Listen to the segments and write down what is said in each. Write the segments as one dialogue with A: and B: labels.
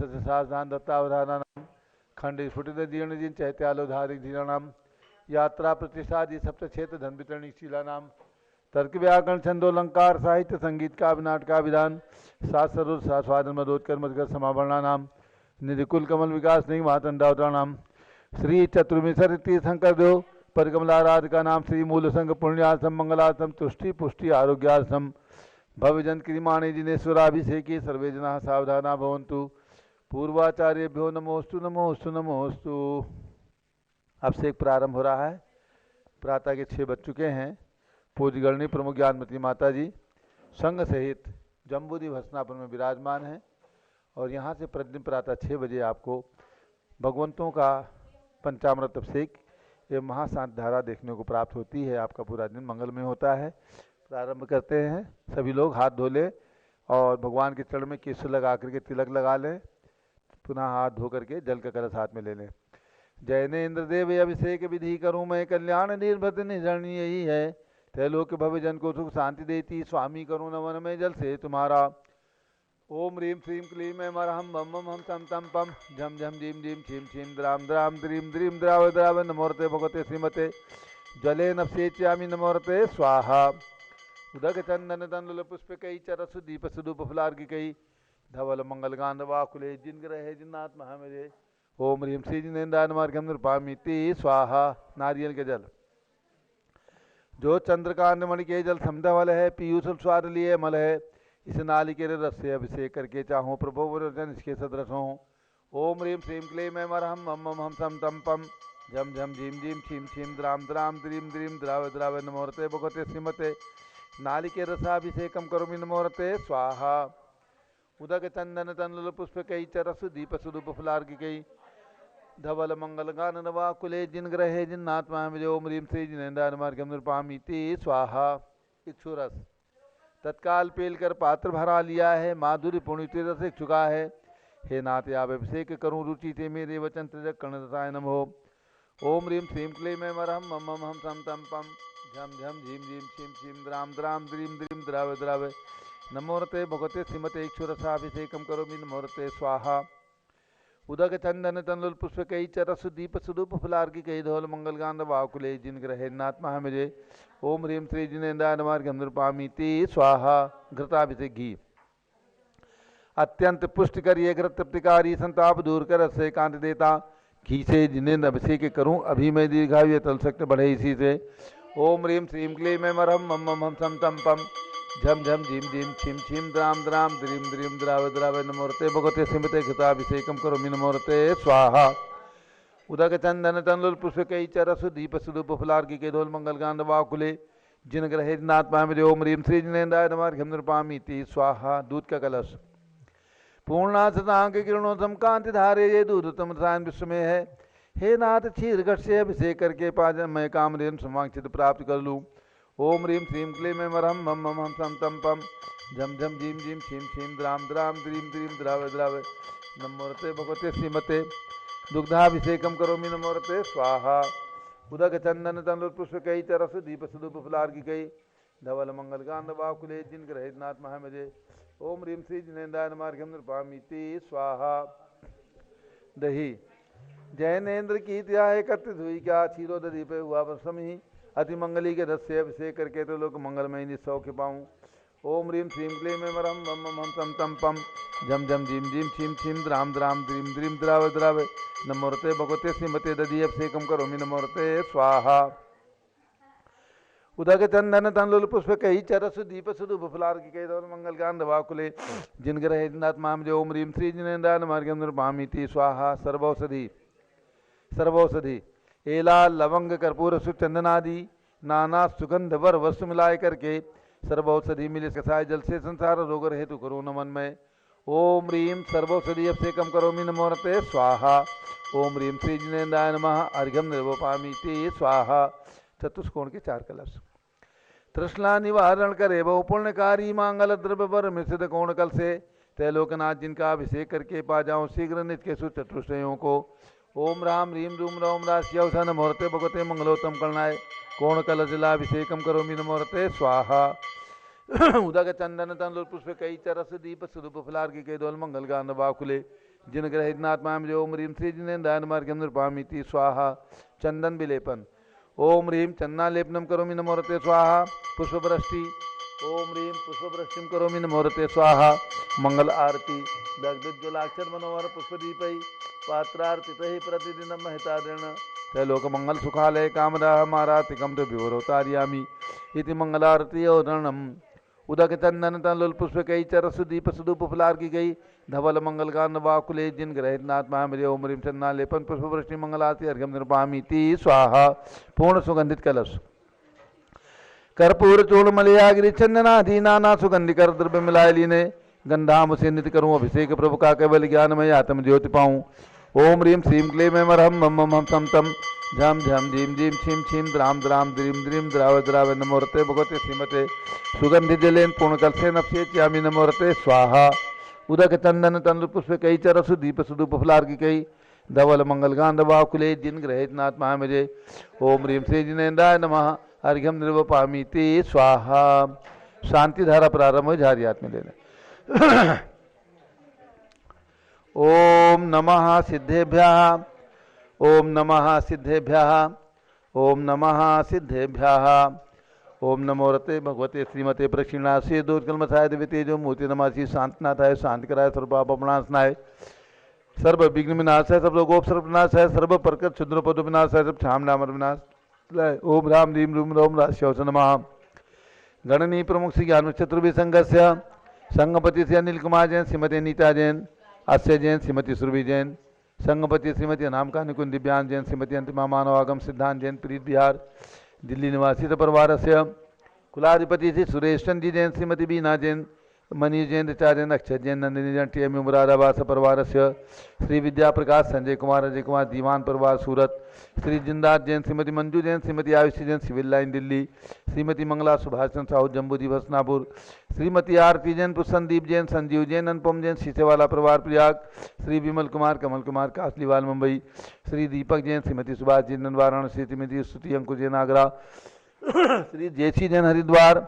A: सावधान दत्तावधानानां खंड स्फुटित जीर्णजिन चैत्यालोधारिक धीराणाम यात्रा प्रतिष्ठादि सप्तक्षेत्र धन वितरणी शीलानाम तर्क व्याकरण छंदोलंकार साहित्य संगीत का नाटका विधान सात सरोज स्वादन मदोत्कर मधुकर समावरणा नाम निधिकुल कमल विकास नहीं महातंडावतानाम श्री चतुर्मिशर तीर्थंकर देव परिकमलाराधिका नाम श्री मूल संघ पुण्यासम मंगलासम तुष्टि पुष्टि आरोग्यासम भवजन क्रिमाणे जिनेश्वराभिषेके सर्वे जना सावधाना भवन्तु पूर्वाचार्यभ्यो नमोस्तु नमोस्तु नमोस्तु। अब से एक प्रारंभ हो रहा है। प्रातः के 6 बज चुके हैं। पूजगणनी प्रमुख ज्ञानमती माता जी संघ सहित जम्बूदी भस्नापुर में विराजमान हैं और यहाँ से प्रतिदिन प्रातः 6 बजे आपको भगवंतों का पंचामृत अभिषेक एवं महाशांत धारा देखने को प्राप्त होती है। आपका पूरा दिन मंगलमय होता है। प्रारंभ करते हैं। सभी लोग हाथ धो लें और भगवान के चरण में केसर लगा करके तिलक लगा लें। पुनः हाथ धो करके जल का कलश हाथ में ले लें। जैनेन्द्र देव अभिषेक विधि करूँ मैं कल्याण निर्भत निधरणी यही है त्रैलोक्य भव्य जन को सुख शांति देती स्वामी करूँ नमन में जल से तुम्हारा। ओम ह्रीं श्रीं क्लीं ऐं मरहम बम बम हम तम तम पम झम झम झीम झीम छीम छीम द्राम द्राम द्रीम द्रीम द्राव द्राव नमोरते भगवते श्रीमते जले नपसेच्यामि नमोरते स्वाहा। उदक चंदन तंडुल पुष्प कई चरस दीप सुदूप फुलार्घि कई धवल मंगल गांध वाकुले जिन ग्रहे जिन्नात्मा मेरे। ओम ह्रीं श्री जिनेन्द्राय मार्गम नृपामिति स्वाहा। नारियल के जल जो चंद्रकांत मणि के जल समधवल है पीयूष स्वाद लिए मल है इस नालिके रस से अभिषेक करके चाहूँ प्रभु वचन इसके सदृश हों। ओम ह्रीं श्रीं क्लीं ऐं मरहम मम मम हम सम तम पम झम झम झीम झीम छीम छीम द्राम द्राम द्रीम द्रीम द्राव द्राव नमोरते भगवते श्रीमते नालिके रसाभिषेकम करोमि नमोरते स्वाहा। उदक चंदन तंडुल पुष्प कई चरस दीप सुदूप फुलार्घि कई धवल मंगल गान नवा कुले जिन ग्रहे जिन्नात्मा में। ओम ह्रीं श्री जिनेन्द्राय मार्गम नृपामिति स्वाहा। इक्षुरस तत्काल पेल कर पात्र भरा लिया है माधुर्य पुण्य रस चुका है। हे नाथ आप अभिषेक करूँ रुचि थे मेरे वचन त्रिजक कर्ण रसाय नमो। ओम ह्रीं श्रीं क्लीं ऐं मरहम मम मम हम सम तम पम झम झम झीम झीम छीम छीम द्राम द्राम द्रीम द्रीम द्राव द्राव नमोरते भगवते श्रीमते इक्षुरसाभिषेकम करोमि नमोरते स्वाहा। उदक चंदन तंडुल पुष्प कई चरस दीप सुदूप फुलार्घि कई धवल मंगल गांध वाकुले जिन ग्रहे नात्मा मेरे। ओम ह्रीं श्री जिनेन्द्राय मार्गम नृपामिति स्वाहा। घृताभिषेक घी अत्यंत पुष्ट कर ये घृत तृप्तिकारी संताप दूर कर से कांत देता घी से जिनेन्द्र अभिषेक करूं अभी मैं दीर्घायु तल सकते बढ़े इसी से। ओम ह्रीं श्रीं क्लीं ऐं मरहम मम मम हम सम तम पम झम झम झीम झीम छीम छीम द्राम द्राम द्रीम द्रीम द्राव द्राव नमोरते भगवते श्रीमते घृताभिषेकम करोमि नमोरते स्वाहा। उदक चंदन तंडुल पुष्प कई चरस दीप सुदूप फुलार्घि के धवल मंगल गांध वाकुले जिन ग्रहे जिन्नात्मा मेरे। ओम ह्रीं श्री जिनेन्द्राय मार्गम नृपामिति स्वाहा। दूध का कलश पूर्णा शतांक किरणोत्तम कांति धारे ये दूधतम रसायन विश्व में है। हे नाथ क्षीर घट से अभिषेक करके पाजन मैं कामधेनु समांक्षित प्राप्त कर लूँ। ओम ह्रीं श्रीं क्लीं ऐं मरहम मम मम हम सम तम पम झम झम झीम झीम छीम छीम द्राम द्राम द्रीम द्रीम द्राव द्राव नमोरते भगवते श्रीमते दुग्धाभिषेकम करोमि नमोरते स्वाहा। उदक चंदन तंडुल पुष्प कई चरस दीप सुदूप फुलार्घि कई धवल मंगल गांध वाकुले जिन ग्रहे नात्मा मेरे। ओम ह्रीं श्री जिनेन्द्राय मार्गम नृपामिति स्वाहा। दही जैनेन्द्र की त्याह एकत्रित हुई क्या क्षीरो दधी पे हुआ वर्षम ही अति मंगली के रस से अभिषेक करके तो लोग मंगलमय निसौख्य पाऊँ। ओम ह्रीं श्रीं क्लीं ऐं मरहम मम मम हम सम तम पम झम झम झीम झीम छीम छीम द्राम द्राम द्रीम द्रीम द्राव द्राव नमोरते भगवते श्रीमते दधी अभिषेकम करोमि नमोरते स्वाहा। उदक चंदन तंडुल पुष्प कई चरस दीप सुदूप फुलार्घि कई धवल मंगल गांध वाकुले जिन ग्रहे जिन्नात्मा मेरे। ओम ह्रीं श्री जिनेन्द्राय मार्गम नृपामिति स्वाहा। सर्वौषधि सर्वौषधि एला लवंग कर्पूर सुचंदनादि नाना सुगंध वर वस्तु मिलाए करके सर्वौषधि मिले कसाय जल से संसार रोग हेतु करो नमन में। ओम ह्रीं सर्वौषधि अभिषेकम करोमि नमोरते स्वाहा। ओम ह्रीं श्री जिनेन्द्राय नमः अर्घ्यम निर्वपामिति स्वाहा। चतुष्कोण के 4 कलश तृष्णा निवारण करे बहु पुण्यकारी मांगल द्रव्य वर मिश्रित कोण कल से त्रैलोकनाथ जिनका अभिषेक करके पा जाऊं शीघ्र नित्य के सुचतुष्टयों को। ओम राम ह्रीं रूम रोम राश्यवसन नमोरते भगवते मंगलोत्तम करणाय कोण कलशलाभिषेकम करोमि नमोरते स्वाहा। उदक चंदन तंडुल पुष्प कई चरस दीप सुदूप फुलार्घि के धवल मंगल गांध वाकुले जिन ग्रहितनात्मा ओम ह्रीम श्री जिनेन्द्राय नमः नृपामीति स्वाहा। चंदन विलेपन। ओम ह्रीम चन्नालेपनम करोमि नमोरते स्वाहा। पुष्पवृष्टि। ओम ह्रीम पुष्पवृष्टिम करोमि नमोरते स्वाहा। मंगल आरती। दग्धोज्ज्वलाक्षर मनोहर पुष्पदीपै पात्रार्पितैः प्रतिदिनं महितादृण त्रैलोकमंगल सुखालय कामदाह मारातिकं तु विवरोतार्यामि इति मंगलारती औरणम्। उदक चंदन तनुल पुष्पकै चरसुदीप सुदूपफलार्की गई धवल मंगलगान वाकुले जिन ग्रहितनात्मा मेरे ओम ह्रीम चन्नालेपन पुष्पवृष्टि मंगलारती अर्घ्यम निर्पामीति स्वाहा। पूर्ण सुगंधित कलश। कर्पूर चूर्ण मलयागिरी चंदनाधि नाना सुगंधि कर द्रव्य मिलाए लीने गंधाम से नित्य करूं अभिषेक प्रभु का केवल ज्ञान में आत्म ज्योति पाऊं। ओम ह्रीम श्रीम क्लीम मरहम मम मम हम सम तम झम झम झीम झीम छीम छीम द्राम द्राम द्रीम द्रीम द्राव द्राव नमोरते भगवते श्रीमते सुगंधि जलेन पूर्ण कलसे नफसे च्यामी नमोरते स्वाहा। उदक चंदन तनु पुष्प कई चरसु दीप सुदूप फलार्की कई धवल मंगल गांध वाकुले जिन ग्रहित नात्मा मेरे ओम ह्रीम श्री जिनेन्द्राय नमः अर्घ्यम निर्वपामीति स्वाहा। शांति धारा प्रारंभ हो झारी हाथ में लेना। ओम नमः सिद्धेभ्यः। ओम नमः सिद्धेभ्यः। ओम नमः सिद्धेभ्यः। ओम नमोरते भगवते श्रीमते प्रक्षिणासे दोषकलमसाय दिव्यतेजो मूर्ति नमासी शांतनाथाय शांति कराय सर्वपापनाशनाय सर्व विघ्न विनाशाय सर्व रोगोप सर्व विनाशाय सर्व प्रकट क्षुद्र पद विनाशाय सब छाम नामर विनाश। ओम राम रीम रूम रोम राश्यवस नमः। गणनी प्रमुख श्री ज्ञान चतुर्भि संघस्य संगपति श्री अनिल कुमार जैन श्रीमती नीता जैन अस्य जैन श्रीमती सुरभि जैन संगपति श्रीमती नामकानी कुंज दिव्यान जैन श्रीमती अंतिमा मानवागम सिद्धांत जैन प्रीत बिहार दिल्ली निवासी परिवार से कुलाधिपति श्री सुरेश चंद जी जैन श्रीमती बीना जैन मनीष जैन ऋचा जैन अक्षय जैन नंदिनी जैन टी एम मुरादाबाद परिवार से श्री विद्या प्रकाश संजय कुमार अजय कुमार दीवान परिवार सूरत श्री जिंदार जैन श्रीमती मंजू जैन श्रीमती आयुषी जैन सिविल लाइन दिल्ली श्रीमती मंगला सुभाष चंद्र साहू जम्बू दिवस नापुर श्रीमती आरती जैन संदीप जैन संजीव जैन अनुपम जैन शीशेवाला परिवार Prayag Shri Vimal Kumar Kamal Kumar Kasliwal Mumbai Shri Deepak Jain Shrimati Subhash Jain Varanasi Shrimati Stuti Ankur Jain Agra Shri J C Jain Haridwar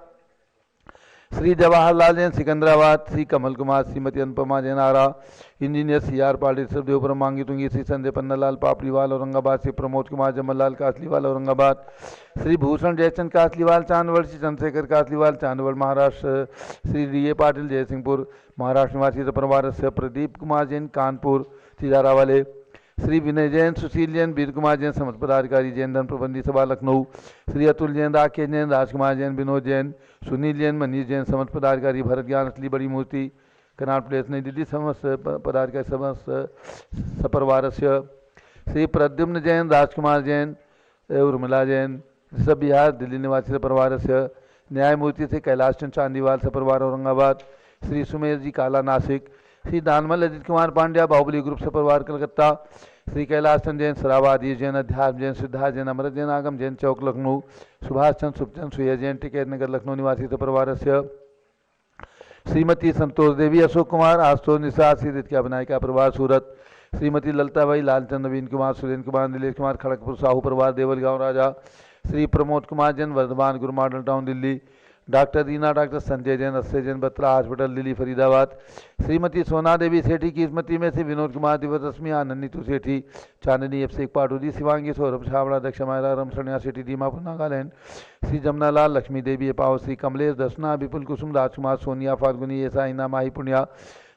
A: Shri Jawaharlal Jain Secunderabad Shri Kamal Kumar Shrimati Anupama Jain Arrah engineer C R Patil Sardev Brahmangi Tungi Shri Sanjay Pannalal Papdiwal Aurangabad Shri Pramod Kumar Jamallal Kasliwal Aurangabad Shri Bhushan Jaichand Kasliwal Chandwad Shri Chandrashekhar Kasliwal Chandwad Maharashtra Shri D A Patil Jaysingpur Maharashtra निवासी परिवार से प्रदीप कुमार जैन कानपुर तिजारा वाले श्री विनय जैन सुशील जैन वीर कुमार जैन समस्त पदाधिकारी जैन धन प्रबंधी सभा लखनऊ श्री अतुल जैन राकेश जैन राजकुमार जैन विनोद जैन सुनील जैन मनीष जैन समस्त पदाधिकारी भरत ज्ञान असली बड़ी मूर्ति कनाट प्लेस नई दिल्ली समस्त पदाधिकारी समस्त सपरिवार से श्री प्रद्युम्न जैन राजकुमार जैन उर्मिला जैन ऋषभ बिहार दिल्ली निवासी परिवार से न्यायमूर्ति से कैलाश चंद चांदीवाल सपरिवार औरंगाबाद श्री सुमेर जी काला नासिक श्री दानमल अजित कुमार पांड्या बाहुबली ग्रुप से परिवार कलकत्ता श्री कैलाश चंद जैन सरावादी जैन अध्यात्म जैन सिद्धार्थ जैन अमृत जैन आगम जैन चौक लखनऊ सुभाष चंद सुखचंद सुया जैन टिकैत नगर लखनऊ निवासी परिवार से श्रीमती संतोष देवी अशोक कुमार आशुतोष निशा श्री रितिका विनायका परिवार सूरत श्रीमती ललिताबाई लालचंद नवीन कुमार सुरेंद्र कुमार नीलेश कुमार खड़गपुर साहू परिवार देवल गाँव राजा श्री प्रमोद कुमार जैन वर्धमान गुरु model town Delhi doctor Reena doctor Sanjay Jain Akshay Jain Batra hospital Delhi Faridabad Shrimati सोना देवी सेठी की स्मृति में से विनोद कुमार दिवस रश्मि आनंद नीतू सेठी चांदनी एफ शेख पाटूदी शिवांगी सौरभ छावड़ा दक्ष मायरा रमसणिया सेठी दीमापुर नागालैंड श्री जमुनालाल लक्ष्मी देवी पाव श्री कमलेश दर्शना विपुल कुसुम राजकुमार सोनिया फाल्गुनी ऐसा इना माही पुण्या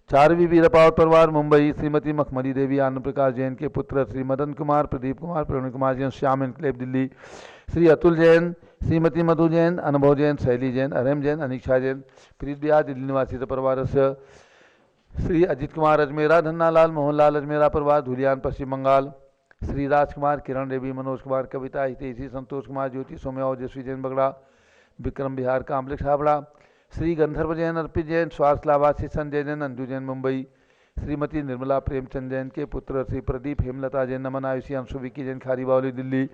A: चारवी वीरपावत परिवार मुंबई श्रीमती मखमली देवी आनंद प्रकाश जैन के पुत्र श्री मदन कुमार प्रदीप कुमार प्रवीण कुमार जैन श्याम एनक्लेव दिल्ली श्री अतुल जैन श्रीमती मधु जैन अनुभव जैन शैली जैन अरम जैन अनिक्षा जैन प्रीत बिहार दिल्ली निवासी परिवार से श्री अजित कुमार अजमेरा धन्नालाल मोहनलाल अजमेरा परिवार धुलियान पश्चिम बंगाल श्री राजकुमार किरण देवी मनोज कुमार कविता हितेशी संतोष कुमार ज्योति सौम्या ओजस्वी जैन बगड़ा विक्रम बिहार काम्प्लेक्स हावड़ा श्री गंधर्व जैन अर्पित जैन स्वास्थ्य लाभार्थी संजय जैन अंजू जैन मुंबई श्रीमती निर्मला प्रेमचंद जैन के पुत्र श्री प्रदीप हेमलता जैन नमन आयुषी अंशु विक्की जैन खारीबावली दिल्ली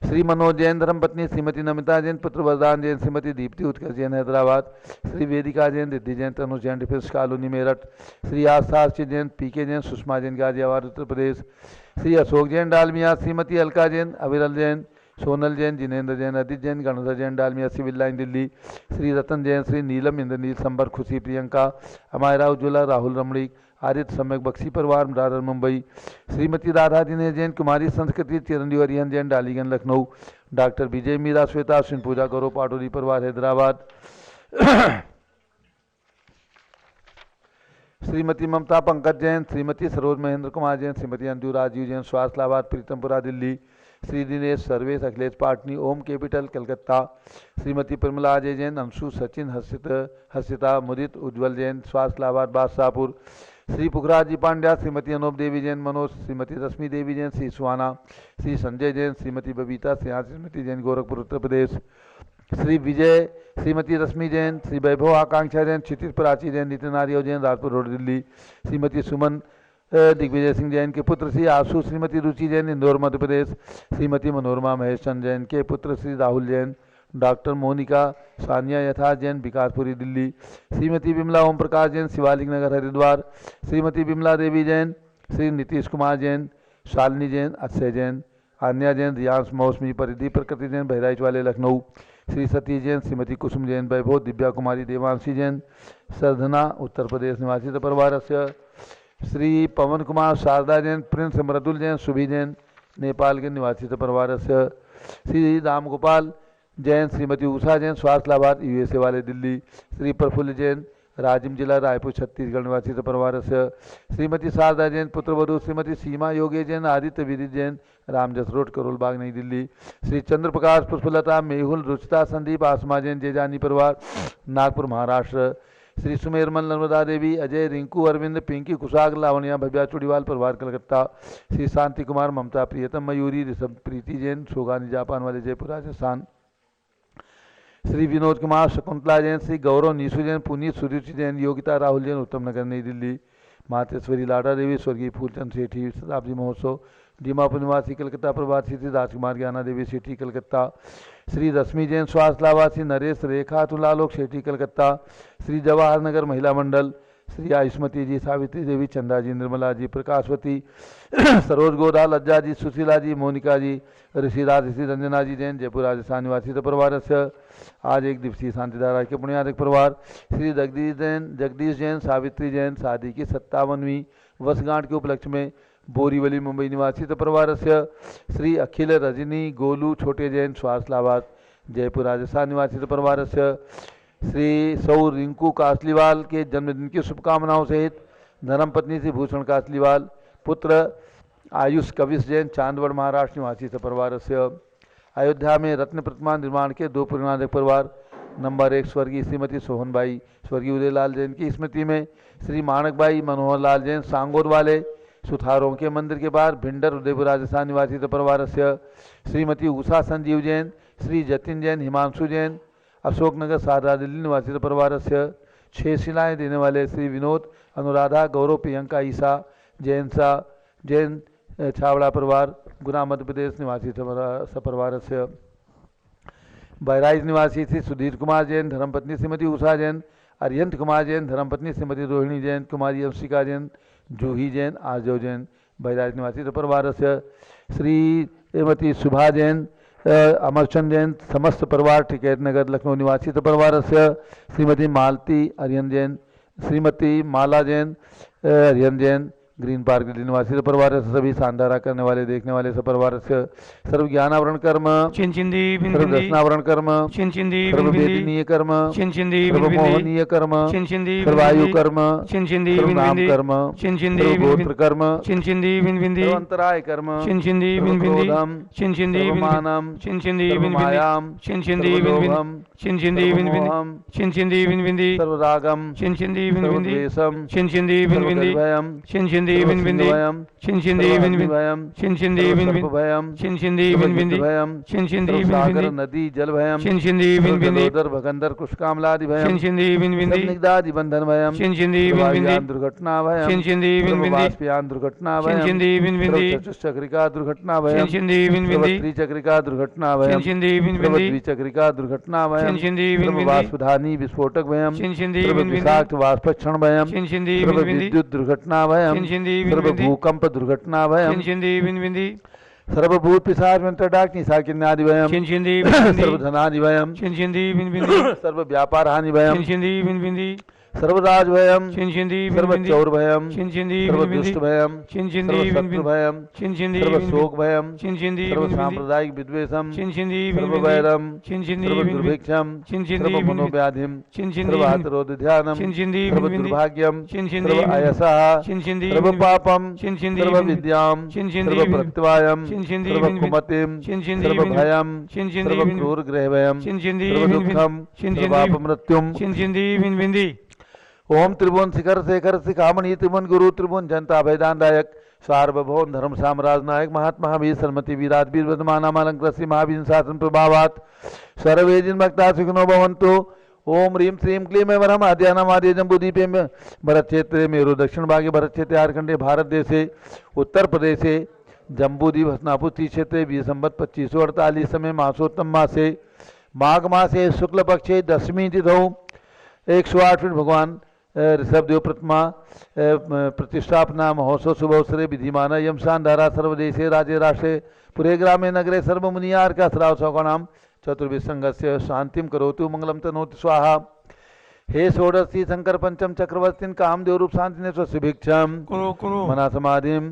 A: श्री मनोज जैन धर्मपत्नी श्रीमती नमिता जैन पुत्र वरदान जैन श्रीमती दीप्ति उत्कर्ष जैन हैदराबाद श्री वेदिका जैन रिद्धि जैन तनुज जैन डिफेंस कॉलोनी मेरठ श्री आस्थाक्षी जैन पीके जैन सुषमा जैन गाजियाबाद उत्तर प्रदेश श्री अशोक जैन डालमिया श्रीमती अलका जैन अविरल जैन सोनल जैन जिनेन्द्र जैन अदित जैन गणधर जैन डालमिया सिविल लाइन दिल्ली श्री रतन जैन श्री नीलम इंद्रनील संबर खुशी प्रियंका अमायरा उज्ज्वला राहुल रमणीक आदित्य सम्यक बख्शी परिवार दादर मुंबई। श्रीमती राधा दिनेश जैन कुमारी संस्कृति चिरंजीव हरिहन जैन डालीगंज लखनऊ। डॉक्टर विजय मीरा श्वेता अश्विन पूजा गौरव पाटोरी परिवार हैदराबाद। श्रीमती ममता पंकज जैन, श्रीमती सरोज महेंद्र कुमार जैन, श्रीमती अंजू राजीव जैन स्वास्थ्य लाभार्थ प्रीतमपुरा दिल्ली। श्री दिनेश सर्वेश अखिलेश पाटनी ओम कैपिटल कलकत्ता। श्रीमती प्रमिला अजय जैन, अंशु सचिन हर्षिता मुदित उज्ज्वल जैन स्वास्थ्य लाभार्थ बादशाहपुर। श्री पुखराज जी पांड्या, श्रीमती अनूप देवी जैन मनोज, श्रीमती रश्मि देवी जैन श्री सुहाना, श्री संजय जैन, श्रीमती बबीता सिंह, श्रीमती जैन गोरखपुर उत्तर प्रदेश। श्री विजय, श्रीमती रश्मि जैन, श्री वैभव आकांक्षा जैन, क्षितिज प्राची जैन, नितिन आर्य जैन राजपुर रोड दिल्ली। श्रीमती सुमन दिग्विजय सिंह जैन के पुत्र श्री आशु, श्रीमती रुचि जैन इंदौर मध्य प्रदेश। श्रीमती मनोरमा महेश चंद जैन के पुत्र श्री राहुल जैन। डॉक्टर मोनिका सानिया यथा जैन विकासपुरी दिल्ली। श्रीमती विमला ओम प्रकाश जैन शिवालिक नगर हरिद्वार। श्रीमती विमला देवी जैन, श्री नीतीश कुमार जैन, शालिनी जैन, अक्षय जैन, आन्या जैन, रियांश मौसमी, परिधि प्रकृति जैन बहराइच वाले लखनऊ। श्री सतीश जैन, श्रीमती कुसुम जैन वैभव, दिव्या कुमारी देवांशी जैन सरधना उत्तर प्रदेश निवासी परिवार से। श्री पवन कुमार शारदा जैन, प्रिंस मृदुल जैन, सुभी जैन नेपाल के निवासी परिवार से। श्री राम गोपाल जैन, श्रीमती उषा जैन स्वास्थ्य लाभार्थ यूएसए वाले दिल्ली। श्री प्रफुल्ल जैन राजिम जिला रायपुर छत्तीसगढ़ निवासी परिवार से। श्रीमती शारदा जैन पुत्रवधु, श्रीमती सीमा योगे जैन, आदित्य विदित जैन रामजस रोड करोल बाग नई दिल्ली। श्री चंद्र प्रकाश पुष्पलता मेहुल रुचिता संदीप आसमा जैन जेजानी परिवार नागपुर महाराष्ट्र। श्री सुमेरमल नर्मदा देवी, अजय रिंकू अरविंद, पिंकी कुशाग लावण्या भव्या चुड़ीवाल परिवार कलकत्ता। श्री शांति कुमार ममता प्रियतम मयूरी ऋषभ प्रीति जैन सोगानी जापान वाले जयपुर राजस्थान। श्री विनोद कुमार शकुंतला जैन, श्री गौरव नीसू जैन, पुनीत सुरुचि जैन, योगिता राहुल जैन उत्तम नगर नई दिल्ली। मातेश्वरी लाडा देवी, स्वर्गीय फूलचंद सेठी शताब्दी महोत्सव दीमापुर निवासी कलकत्ता प्रवासी। श्री राजकुमार ज्ञाना देवी सेठी कलकत्ता। श्री रश्मि जैन स्वास्थ्य लाभार्थी नरेश रेखा तुलालोक सेठी कलकत्ता। श्री जवाहर नगर महिला मंडल। श्री आयुष्मती जी, सावित्री देवी, चंदा जी, निर्मला जी, प्रकाशवती, सरोज गोदा, लज्जा जी, सुशीला जी, मोनिका जी, ऋषिराज ऋषि रंजना जी जैन जयपुर राजस्थान निवासी परिवार से। आज एक दिवसीय शांतिधारा के पुण्याधिक परिवार। श्री जगदीश जैन सावित्री जैन शादी की 57वीं वर्षगांठ के उपलक्ष्य में बोरीवली मुंबई निवासी परिवार से। श्री अखिल रजनी गोलू छोटे जैन स्वास्थ्य लाभार्थ जयपुर राजस्थान निवासी परिवार से। श्री सौ रिंकू कासलीवाल के जन्मदिन की शुभकामनाओं सहित धर्मपत्नी श्री भूषण कासलीवाल, पुत्र आयुष कविश जैन चांदवड़ महाराष्ट्र निवासी परिवार से। अयोध्या में रत्न प्रतिमा निर्माण के 2 पुण्याधिक परिवार। नंबर 1 स्वर्गीय श्रीमती सोहनबाई स्वर्गीय उदयलाल जैन की स्मृति में। श्री माणकबाई मनोहर लाल जैन सांगोर वाले सुथारों के मंदिर के बाहर भिंडर उदयपुर राजस्थान निवासी परिवार से। श्रीमती उषा संजीव जैन, श्री जतिन जैन, हिमांशु जैन अशोकनगर सारदा दिल्ली निवासी परिवार से। 6 शिलाएँ देने वाले श्री विनोद अनुराधा गौरव प्रियंका ईसा जैन छावड़ा परिवार गुना मध्य प्रदेश निवासी परिवार से। बहराइच निवासी श्री सुधीर कुमार जैन धर्मपत्नी श्रीमती उषा जैन, अरियंत कुमार जैन धर्मपत्नी श्रीमती रोहिणी जैन, कुमारी अंशिका जैन, जूही जैन, आजव जैन बहराइच निवासी परिवार से। श्रीमती सुभा जैन अमरचंद जैन समस्त परिवार टिकैत नगर लखनऊ निवासी परिवार से। श्रीमती मालती अरियन जैन, श्रीमती माला जैन अरियन जैन ग्रीन पार्क दिल्ली निवासी परिवार से। सभी शानदारा करने वाले देखने वाले सब परिवार से। सर्व ज्ञानावरण कर्म सर्व दर्शनावरण कर्म सर्व वेदनीय कर्म सर्व मोहनीय कर्म सर्वायु कर्म सर्व नाम कर्म सर्व गोत्र कर्म सर्व अंतराय कर्म सर्व क्रोधम सर्व मानम सर्व मायाम सर्व लोभम सर्व रागम सर्व द्वेषम सर्व भयम भयम सागर नदी जल भयम जलोदर भगंदर कुशकामलादि भयम निग्धादि बंधन भयम दुर्घटना भयम वाष्पयान दुर्घटना भयम चक्रिका दुर्घटना भयम त्रिचक्रिका दुर्घटना भयम द्विचक्रिका दुर्घटना भयम वाष्पधानी विस्फोटक भयम विषाक्त वाष्पक्षण भयम विद्युत दुर्घटना भयम सर्व भूकंप दुर्घटना भयम सर्वभूत पिशाच मंत्र डाक निशाकिन्यादि भयम सर्व धनादि भयम सर्व व्यापार हानि भयम सर्वराजभयम
B: चिंचिंदी
A: सर्वचौरभयम
B: चिंचिंदी
A: सर्वदुष्टभयम
B: चिंचिंदी
A: सर्वशत्रुभयम
B: चिंचिंदी
A: सर्वशोकभयम
B: चिंचिंदी
A: सर्वसांप्रदायिक विद्वेषम
B: चिंचिंदी
A: सर्ववैरम
B: चिंचिंदी
A: सर्वदुर्भिक्षम
B: चिंचिंदी
A: सर्वमनोव्याधिम
B: चिंचिंदी
A: सर्वातरोध्यानम
B: चिंचिंदी
A: सर्वदुर्भाग्यम
B: चिंचिंदी
A: सर्वायसः
B: चिंचिंदी
A: सर्वपापम
B: चिंचिंदी
A: सर्वविद्याम
B: चिंचिंदी
A: सर्वप्रत्यवायम
B: चिंचिंदी
A: सर्वकुमतिम
B: चिंचिंदी
A: सर्वभयम
B: चिंचिंदी
A: सर्वक्रूरग्रहभयम
B: चिंचिंदी
A: सर्वदुःखम सर्वापमृत्युम
B: चिंचिंदी विंदी
A: ओम त्रिभुवन शिखर शेखर शिखामणि त्रिभुवन गुरु त्रिभुवन जनता भयदानदायक सार्वभौम धर्म साम्राज्य नायक महात्मा वीर सरमति वीराज वीर वर्धमानामलंकृष्य महावीर शासन प्रभावात सर्वे जिन भक्ता सुखिनो भवन्तु। ओम ह्रीं श्रीं क्लीं वरम आद्यानाम आद्य जम्बूदीपे में भरत क्षेत्रे मेरु दक्षिण भागे भरत क्षेत्रे झारखंडे भारत देशे उत्तर प्रदेशे जम्बूद्वीप हस्तिनापुर क्षेत्रे 20 संवत 2548 समय मासोत्तम मासे माघ मासे शुक्ल पक्षे दशमी तिथौ 108 फीट भगवान ऋषभदेव प्रतिमा प्रतिष्ठापना महोत्सव शुभ अवसरे विधिमान यम शानधारा सर्वदेशे राज्य राष्ट्रे पुरे ग्रामे नगरे सर्वमुनियार का श्रावसौकानाम चतुर्विश संघस्य शांतिम करोतु मंगलम तनोतु स्वाहा। हे षोडशी शंकर पंचम चक्रवर्तीन कामदेव रूप शांति ने स्वभिक्षम मना समाधिम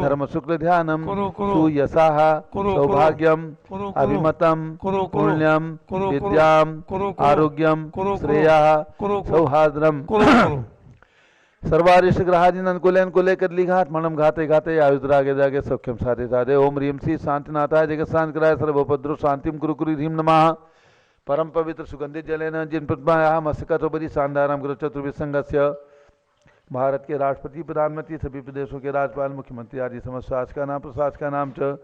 A: धर्म शुक्ल ध्यानम सुयसाह सौभाग्यम अभिमतम पुण्यम विद्याम आरोग्यम श्रेया सौहार्द्रम सर्वारिष्ट ग्रहादीन अनुकूले अनुकूले कदली घात मणम घाते घाते आयुद्रागे जागे सौख्यम साधे साधे ओम ह्रीं श्री शांतिनाथाय जगत शांत कराय सर्वोपद्रव शांतिम कुरु कुरु ह्रीं नमः। परम पवित्र सुगंधित जलेन जिन प्रतिमायाः मस्तकतोपरि शानदारम गुरु चतुर्विश संघस्य भारत के राष्ट्रपति प्रधानमंत्री सभी प्रदेशों के राज्यपाल मुख्यमंत्री आदि समस्त शासका नाम च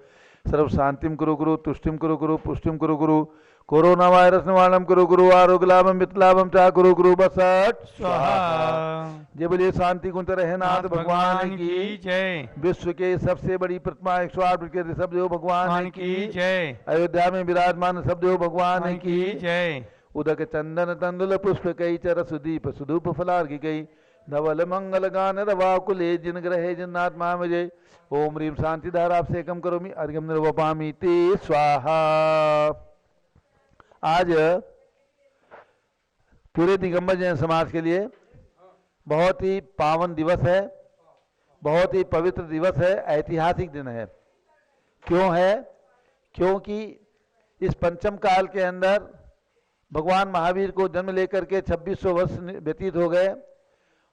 A: सर्व शांतिम कुरु गुरु तुष्टिम कुरु गुरु पुष्टिम कुरु गुरु कोरोना वायरस निवारणम कुरु गुरु आरोग्य लाभम वित्त लाभम चा कुरु गुरु बसट स्वाहा। जय बोलिए शांति कुंज रहनाथ भगवान की जय। विश्व के सबसे बड़ी प्रतिमा 108 फीट के ऋषभदेव भगवान की जय। अयोध्या में विराजमान ऋषभदेव भगवान की जय। उदक चंदन तंदुल पुष्प कई चर सुदीप सुधूप फलार्घि कई धवल मंगल गान रवाकुले जिन ग्रहे जिन्नाथ महामजय। ओम ह्रीं शांति धाराभिषेकम करोमि अर्घ्यम निर्वपामि ते स्वाहा। आज पूरे दिगंबर जैन समाज के लिए बहुत ही पावन दिवस है, बहुत ही पवित्र दिवस है, ऐतिहासिक दिन है। क्यों है? क्योंकि इस पंचम काल के अंदर भगवान महावीर को जन्म लेकर के 2600 वर्ष व्यतीत हो गए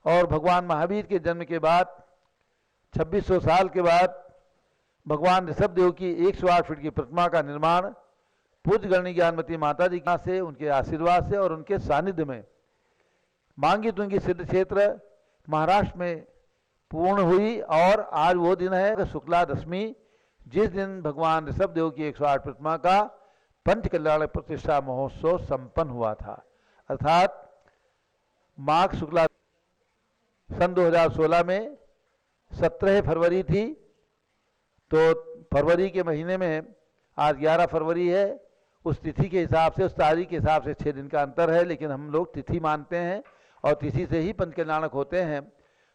A: और भगवान महावीर के जन्म के बाद 2600 साल के बाद भगवान ऋषभदेव की 108 फीट की प्रतिमा का निर्माण पूज्य गणनी ज्ञानमती माता जी से उनके आशीर्वाद से और उनके सानिध्य में मांगी तुंगी सिद्ध क्षेत्र महाराष्ट्र में पूर्ण हुई। और आज वो दिन है शुक्ला दशमी, जिस दिन भगवान ऋषभदेव की 108 प्रतिमा का पंच कल्याण प्रतिष्ठा महोत्सव संपन्न हुआ था। अर्थात माघ शुक्ला सन 2016 में 17 फरवरी थी, तो फरवरी के महीने में आज 11 फरवरी है। उस तिथि के हिसाब से, उस तारीख के हिसाब से 6 दिन का अंतर है, लेकिन हम लोग तिथि मानते हैं और तिथि से ही पंच कल्याणक होते हैं।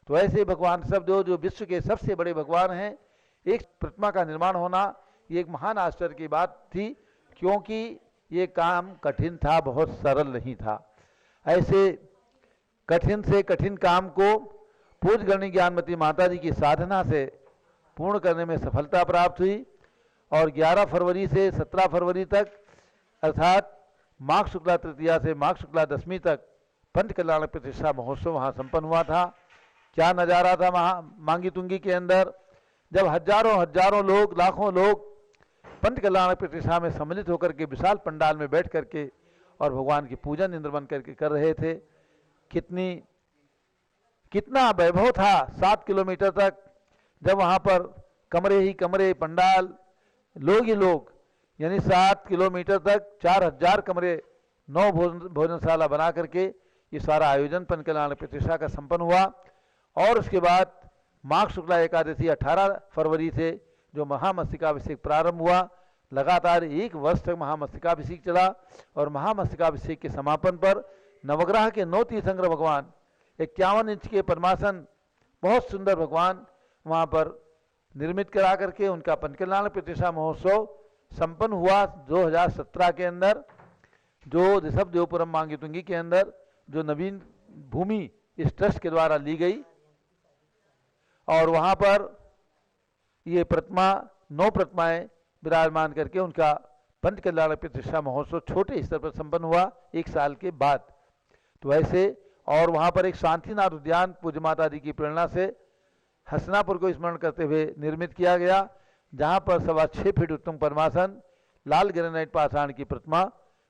A: तो ऐसे भगवान ऋषभदेव जो विश्व के सबसे बड़े भगवान हैं, एक प्रतिमा का निर्माण होना ये एक महान आश्चर्य की बात थी, क्योंकि ये काम कठिन था, बहुत सरल नहीं था। ऐसे कठिन से कठिन काम को पूज्य गणनी ज्ञानमती माता जी की साधना से पूर्ण करने में सफलता प्राप्त हुई। और 11 फरवरी से 17 फरवरी तक, अर्थात माघ शुक्ला तृतीया से माघ शुक्ला दशमी तक पंच कल्याण प्रतिष्ठा महोत्सव वहाँ संपन्न हुआ था। क्या नज़ारा था मांगी तुंगी के अंदर, जब हजारों लोग, लाखों लोग पंच कल्याण प्रतिष्ठा में सम्मिलित होकर के विशाल पंडाल में बैठ करके और भगवान की पूजन इंद्र बन करके कर रहे थे। कितना वैभव था। 7 किलोमीटर तक जब वहाँ पर कमरे ही कमरे, पंडाल, लोग ही लोग, यानी 7 किलोमीटर तक 4000 कमरे, 9 भोजनशाला बना करके ये सारा आयोजन पंच कल्याण प्रतिष्ठा का संपन्न हुआ। और उसके बाद माघ शुक्ला एकादशी 18 फरवरी से जो महामस्तकाभिषेक प्रारंभ हुआ, लगातार 1 वर्ष तक महामस्तकाभिषेक चला। और महामस्तकाभिषेक के समापन पर नवग्रह के 9 तीर्थंकर भगवान, 51 इंच के पद्मासन, बहुत सुंदर भगवान वहाँ पर निर्मित करा करके उनका पंच कल्याण प्रतिष्ठा महोत्सव संपन्न हुआ 2017 के अंदर, जो ऋषभदेवपुरम मांगी तुंगी के अंदर जो नवीन भूमि इस ट्रस्ट के द्वारा ली गई और वहाँ पर ये प्रतिमा 9 प्रतिमाएं विराजमान करके उनका पंच कल्याण प्रतिष्ठा महोत्सव छोटे स्तर पर संपन्न हुआ 1 साल के बाद। तो ऐसे और वहाँ पर एक शांतिनाथ उद्यान पूज्य माता जी की प्रेरणा से हसनापुर को स्मरण करते हुए निर्मित किया गया, जहाँ पर 6.25 फीट उत्तम पद्मासन लाल ग्रेनाइट पाषाण की प्रतिमा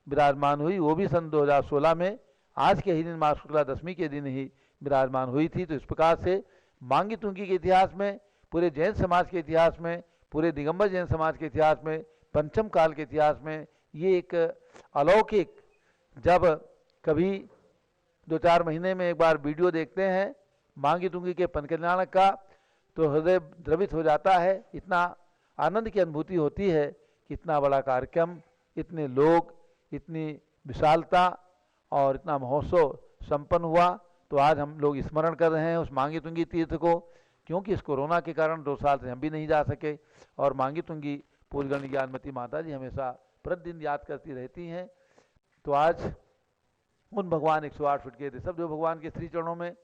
A: विराजमान हुई। वो भी सन 2016 में आज के ही दिन माघ शुक्ला दशमी के दिन ही विराजमान हुई थी। तो इस प्रकार से मांगी तुंगी के इतिहास में, पूरे जैन समाज के इतिहास में, पूरे दिगंबर जैन समाज के इतिहास में, पंचम काल के इतिहास में ये एक अलौकिक, जब कभी 2-4 महीने में एक बार वीडियो देखते हैं मांगी तुंगी के पंचकल्याणक का तो हृदय द्रवित हो जाता है। इतना आनंद की अनुभूति होती है कि इतना बड़ा कार्यक्रम, इतने लोग, इतनी विशालता और इतना महोत्सव संपन्न हुआ। तो आज हम लोग स्मरण कर रहे हैं उस मांगी तुंगी तीर्थ को, क्योंकि इस कोरोना के कारण 2 साल से हम भी नहीं जा सके और मांगी तुंगी पूजगणी ज्ञानमती माता जी हमेशा प्रतिदिन याद करती रहती हैं। तो आज उन भगवान 108 फीट के ऋषभदेव भगवान के श्री चरणों में,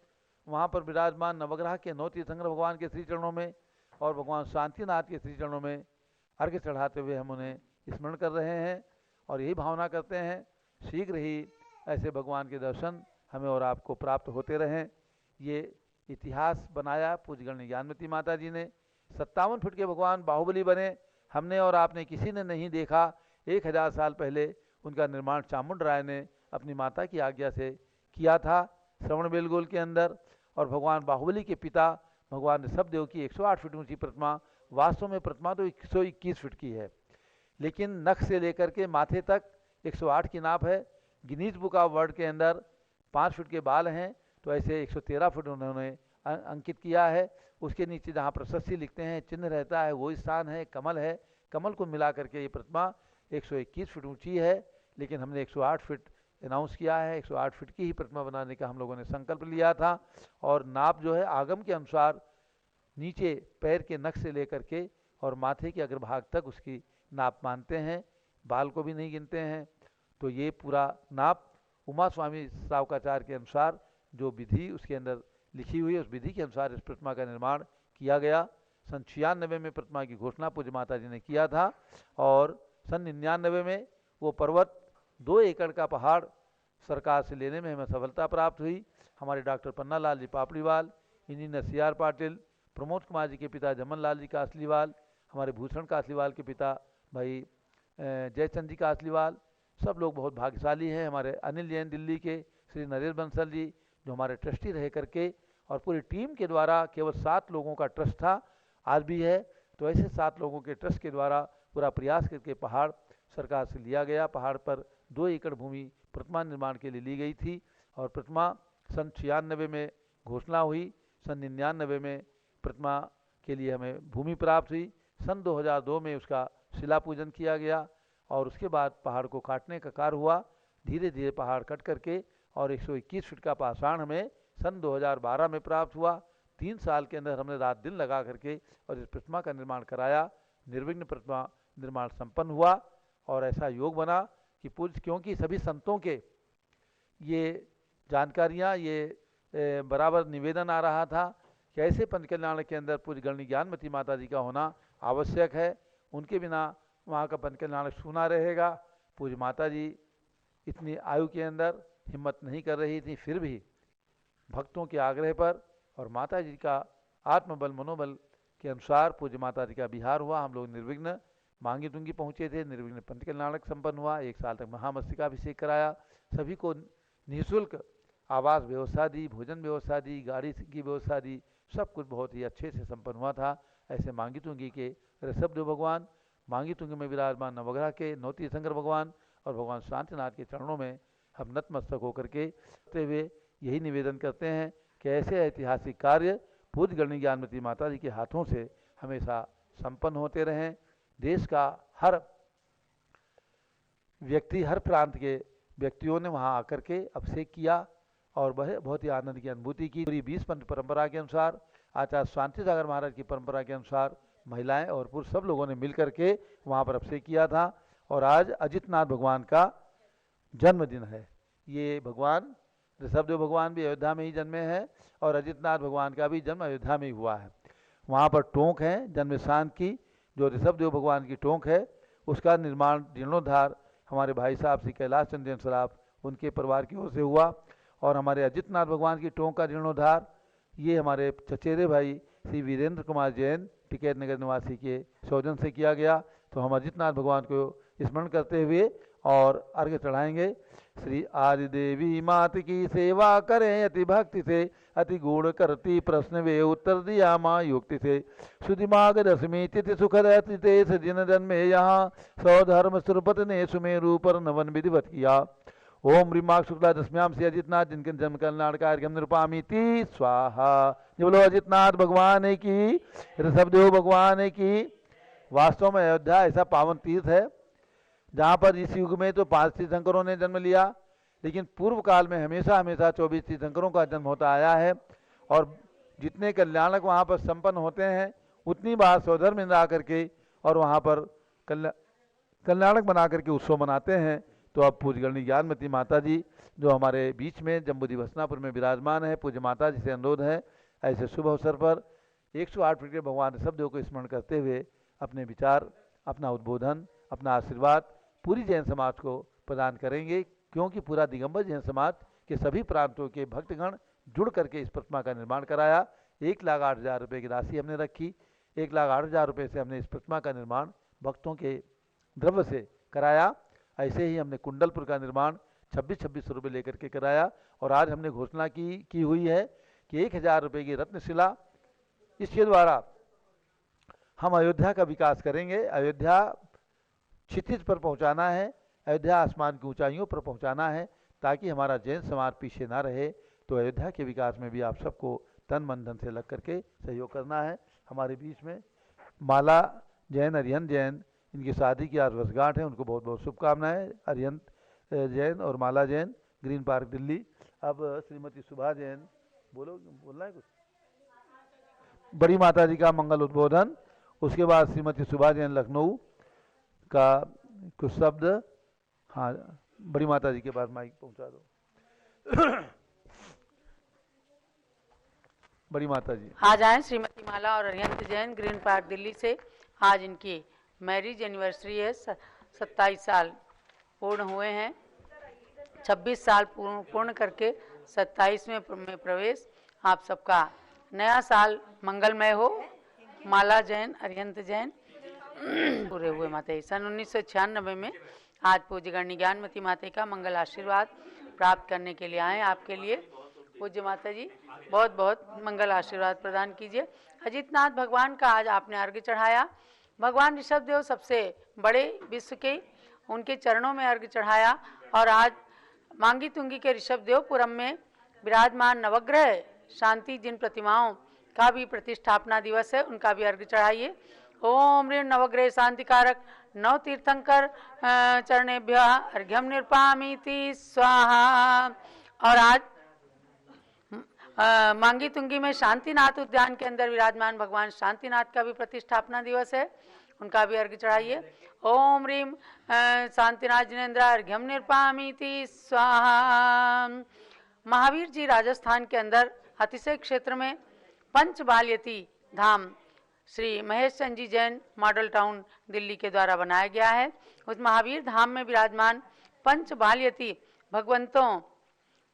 A: वहाँ पर विराजमान नवग्रह के 9 तीर्थंकर भगवान के श्री चरणों में और भगवान शांतिनाथ के श्री चरणों में अर्घ्य चढ़ाते हुए हम उन्हें स्मरण कर रहे हैं और यही भावना करते हैं शीघ्र ही ऐसे भगवान के दर्शन हमें और आपको प्राप्त होते रहें। ये इतिहास बनाया पूज्यगणी ज्ञानमती माता जी ने। 57 फीट के भगवान बाहुबली बने, हमने और आपने किसी ने नहीं देखा। 1000 साल पहले उनका निर्माण चामुंड राय ने अपनी माता की आज्ञा से किया था श्रवणबेलगोल के अंदर। और भगवान बाहुबली के पिता भगवान ऋषभदेव की 108 फीट ऊंची प्रतिमा, वास्तव में प्रतिमा तो 121 फीट की है, लेकिन नख से लेकर के माथे तक 108 की नाप है। गिनीज बुक ऑफ वर्ल्ड के अंदर 5 फीट के बाल हैं, तो ऐसे 113 फीट उन्होंने अंकित किया है। उसके नीचे जहाँ प्रशस्ति लिखते हैं, चिन्ह रहता है, वो स्थान है, कमल है। कमल को मिला करके ये प्रतिमा 121 फीट ऊंची है, लेकिन हमने 108 फीट अनाउंस किया है। 108 फीट की ही प्रतिमा बनाने का हम लोगों ने संकल्प लिया था। और नाप जो है आगम के अनुसार नीचे पैर के नख से लेकर के और माथे के अग्रभाग तक उसकी नाप मानते हैं, बाल को भी नहीं गिनते हैं। तो ये पूरा नाप उमा स्वामी सावकाचार्य के अनुसार जो विधि उसके अंदर लिखी हुई है, उस विधि के अनुसार इस प्रतिमा का निर्माण किया गया। सन 96 में प्रतिमा की घोषणा पूज्य माता जी ने किया था और सन 99 में वो पर्वत 2 एकड़ का पहाड़ सरकार से लेने में हमें सफलता प्राप्त हुई। हमारे doctor Panna Lal ji Papriwal, engineer CR Patil, Pramod Kumar ji के पिता जमन लाल जी कासलीवाल, हमारे भूषण कासलीवाल के पिता भाई जयचंद जी कासलीवाल, सब लोग बहुत भाग्यशाली हैं। हमारे अनिल जैन दिल्ली के, श्री नरेश बंसल जी जो हमारे ट्रस्टी रह करके, और पूरी टीम के द्वारा केवल 7 लोगों का ट्रस्ट था, आज भी है। तो ऐसे 7 लोगों के ट्रस्ट के द्वारा पूरा प्रयास करके पहाड़ सरकार से लिया गया। पहाड़ पर 2 एकड़ भूमि प्रतिमा निर्माण के लिए ली गई थी और प्रतिमा सन 96 में घोषणा हुई। सन 99 में प्रतिमा के लिए हमें भूमि प्राप्त हुई। सन 2002 में उसका शिला पूजन किया गया और उसके बाद पहाड़ को काटने का कार्य हुआ। धीरे धीरे पहाड़ कट करके और 121 फीट का पाषाण हमें सन 2012 में प्राप्त हुआ। 3 साल के अंदर हमने रात दिन लगा करके और इस प्रतिमा का निर्माण कराया। निर्विघ्न प्रतिमा निर्माण संपन्न हुआ और ऐसा योग बना कि पूज्य, क्योंकि सभी संतों के ये जानकारियाँ, ये बराबर निवेदन आ रहा था कि ऐसे पंचकल्याण के अंदर पूज्यगणी ज्ञानमती माता जी का होना आवश्यक है। उनके बिना वहाँ का पंचकल्याण सूना रहेगा। पूज्य माता जी इतनी आयु के अंदर हिम्मत नहीं कर रही थी, फिर भी भक्तों के आग्रह पर और माता जी का आत्मबल मनोबल के अनुसार पूज्य माता जी का विहार हुआ। हम लोग निर्विघ्न मांगी तुंगी पहुँचे थे, निर्विघ्न पंचकल्याणक संपन्न हुआ। 1 साल तक महामस्तकाभिषेक कराया, सभी को निःशुल्क आवास व्यवस्था दी, भोजन व्यवस्था दी, गाड़ी की व्यवस्था दी, सब कुछ बहुत ही अच्छे से संपन्न हुआ था। ऐसे मांगी तुंगी के ऋषभदेव भगवान, मांगी तुंगी में विराजमान नवग्रह के 9 तीर्थंकर भगवान और भगवान शांतिनाथ के चरणों में हम नतमस्तक होकर के हुए यही निवेदन करते हैं कि ऐसे ऐतिहासिक कार्य पूज्यगणी ज्ञानमती माता जी के हाथों से हमेशा संपन्न होते रहें। देश का हर व्यक्ति, हर प्रांत के व्यक्तियों ने वहाँ आकर के अभिषेक किया और वह बहुत ही आनंद की अनुभूति की। पूरी 20 पंथ परंपरा के अनुसार, आचार्य शांति सागर महाराज की परंपरा के अनुसार महिलाएं और पुरुष सब लोगों ने मिल करके वहाँ पर अभिषेक किया था। और आज अजितनाथ भगवान का जन्मदिन है। ये भगवान ऋषभदेव भगवान भी अयोध्या में ही जन्मे हैं और अजितनाथ भगवान का भी जन्म अयोध्या में ही हुआ है। वहाँ पर टोंक है जन्म स्थान की, जो ऋषभदेव भगवान की टोंक है उसका निर्माण जीर्णोद्धार हमारे भाई साहब श्री कैलाश चंद्र सराफ उनके परिवार की ओर से हुआ। और हमारे अजितनाथ भगवान की टोंक का जीर्णोद्धार ये हमारे चचेरे भाई श्री वीरेंद्र कुमार जैन टिकैत नगर निवासी के सौजन से किया गया। तो हम अजितनाथ भगवान को स्मरण करते हुए और अर्घ्य चढ़ाएंगे। श्री आदि देवी मात की सेवा करें अति भक्ति से, अति गुण करती प्रश्न वे उत्तर दिया माँ युक्ति से। सुधिमाग दशमी तिथि सुखद अतिथेश जिन जन्मे यहाँ, सौधर्म सुरपत ने सुमेरु पर नवन विधिवत किया। ओम रीमाग शुक्ला दशम्याम से अजितनाथ जिनके जन्म कल्याण का निरूपामिति स्वाहा। जो बोलो अजितनाथ भगवान की, ऋषभदेव भगवान की। वास्तव में अयोध्या ऐसा पावन तीर्थ है जहाँ पर इस युग में तो 5 तीर्थंकरों ने जन्म लिया, लेकिन पूर्व काल में हमेशा हमेशा 24 तीर्थंकरों का जन्म होता आया है। और जितने कल्याणक वहाँ पर संपन्न होते हैं उतनी बार सौधर्म में आकर के और वहाँ पर कल्याणक बना करके उत्सव मनाते हैं। तो अब पूज्यगणी ज्ञानमती माता जी जो हमारे बीच में जम्बूदी वसनापुर में विराजमान है, पूज्य माता जी से अनुरोध है ऐसे शुभ अवसर पर 108 फीट के भगवान ऋषभदेव को स्मरण करते हुए अपने विचार, अपना उद्बोधन, अपना आशीर्वाद पूरी जैन समाज को प्रदान करेंगे, क्योंकि पूरा दिगंबर जैन समाज के सभी प्रांतों के भक्तगण जुड़ करके इस प्रतिमा का निर्माण कराया। 1,08,000 रुपये की राशि हमने रखी। 1,08,000 रुपये से हमने इस प्रतिमा का निर्माण भक्तों के द्रव्य से कराया। ऐसे ही हमने कुंडलपुर का निर्माण 2600 रुपये लेकर के कराया। और आज हमने घोषणा की हुई है कि 1,000 रुपये की रत्नशिला, इसके द्वारा हम अयोध्या का विकास करेंगे। अयोध्या क्षितिज पर पहुंचाना है, अयोध्या आसमान की ऊंचाइयों पर पहुंचाना है, ताकि हमारा जैन समाज पीछे ना रहे। तो अयोध्या के विकास में भी आप सबको तन मन धन से लग करके सहयोग करना है। हमारे बीच में माला जैन, अरिहंत जैन, इनकी शादी की आज वर्षगांठ है, उनको बहुत बहुत शुभकामनाएं। अरिहंत जैन और माला जैन, ग्रीन पार्क दिल्ली। अब श्रीमती सुभा जैन, बोलना है कुछ? बड़ी माता जी का मंगल उद्बोधन, उसके बाद श्रीमती सुभा जैन लखनऊ का कुछ शब्द। हाँ, बड़ी माता जी के पास माइक पहुंचा दो। बड़ी माता जी
B: आज आए श्रीमती माला और अरिहंत जैन, ग्रीन पार्क दिल्ली से। आज इनकी मैरिज एनिवर्सरी है, 27 साल पूर्ण हुए हैं। 26 साल पूर्ण करके 27 में प्रवेश। आप सबका नया साल मंगलमय हो। माला जैन, अरिहंत जैन पूरे हुए माता। सन 1996 में आज पूज्यगणी ज्ञानमती माता का मंगल आशीर्वाद प्राप्त करने के लिए आए। आपके लिए पूज्य माता जी बहुत बहुत मंगल आशीर्वाद प्रदान कीजिए। अजितनाथ भगवान का आज आपने अर्घ्य चढ़ाया। भगवान ऋषभदेव सबसे बड़े विश्व के, उनके चरणों में अर्घ्य चढ़ाया। और आज मांगी तुंगी के ऋषभदेवपुरम में विराजमान नवग्रह शांति जिन प्रतिमाओं का भी प्रतिष्ठापना दिवस है, उनका भी अर्घ्य चढ़ाइए। ओम ऋण नवग्रह शांतिकारक नव तीर्थंकर चरणेभ्य अर्घ्यम निरूपामीति स्वाहा। और आज मांगी तुंगी में शांतिनाथ उद्यान के अंदर विराजमान भगवान शांतिनाथ का भी प्रतिष्ठापना दिवस है, उनका भी अर्घ्य चढ़ाइए। ओम रीम शांतिनाथ जिनेन्द्र अर्घ्यम निरूपामीति स्वाहा। महावीर जी राजस्थान के अंदर अतिशय क्षेत्र में पंचबाल्यती धाम श्री महेश चंद जी जैन मॉडल टाउन दिल्ली के द्वारा बनाया गया है। उस महावीर धाम में विराजमान पंचबाल्यती भगवंतों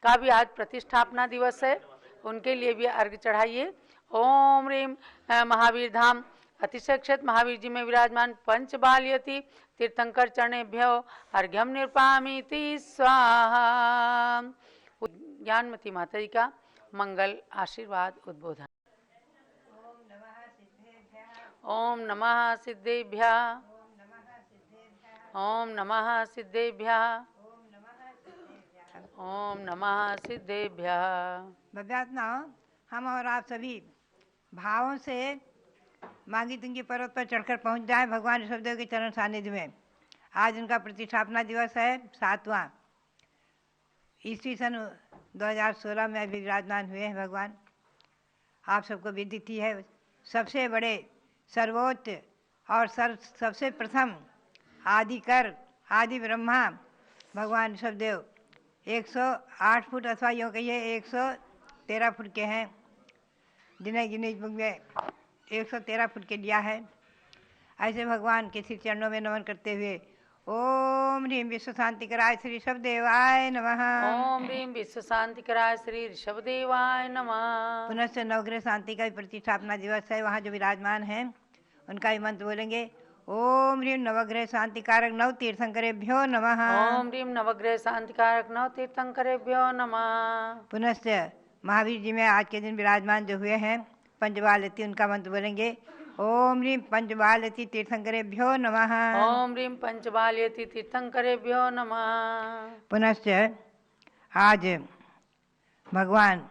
B: का भी आज प्रतिष्ठापना दिवस है, उनके लिए भी अर्घ्य चढ़ाइए। ओम रीम महावीर धाम अतिशय क्षेत्र महावीर जी में विराजमान पंचबाल्यती तीर्थंकर चरणेभ्यो अर्घ्यम निरूपामीति स्वाहा। ज्ञानमती माता जी का मंगल आशीर्वाद उद्बोधन। ओम नमः सिद्धेभ्यः, ओम नमः सिद्धेभ्यः, ओम नमः सिद्धेभ्यः।
C: भव्यात्मा हम और आप सभी भावों से मांगी तुंगी पर्वत पर चढ़कर पहुंच जाए भगवान ऋषभदेव के चरण सानिध्य में। आज उनका प्रतिष्ठापना दिवस है, 7वां। ईस्वी सन 2016 में अभी विराजमान हुए हैं भगवान। आप सबको विदित ही है, सबसे बड़े सर्वोच्च और सबसे प्रथम आदिकर आदि ब्रह्मा भगवान ऋषभदेव 108 फुट अथवा यूँ कहिए 113 फुट के हैं, जिन्हें गिनीज बुक में 113 फुट के लिया है। ऐसे भगवान के श्री चरणों में नमन करते हुए ओम ह्रीं विश्व शांति कराय श्री ऋषभ देवाय नमः।
B: ओम ह्रीं विश्व शांति कराय श्री ऋषभ देवाय नमः।
C: पुनश्च नवग्रह शांति का भी प्रतिष्ठापना दिवस है, वहाँ जो विराजमान हैं उनका भी मंत्र बोलेंगे। ओम ह्रीं नवग्रह शांति कारक नव तीर्थंकरेभ्यो नमः।
B: ओम ह्रीं नवग्रह शांति कारक नव तीर्थंकरेभ्यो नमः।
C: पुनश्च महावीर जी में आज के दिन विराजमान जो हुए हैं पंचबालयती, उनका मंत्र बोलेंगे। ओम ह्रीं पंचबालयती तीर्थंकरेभ्यो नमः।
B: ओम ह्रीं पंचबालयती तीर्थंकरेभ्यो नमः।
C: पुनश्च आज भगवान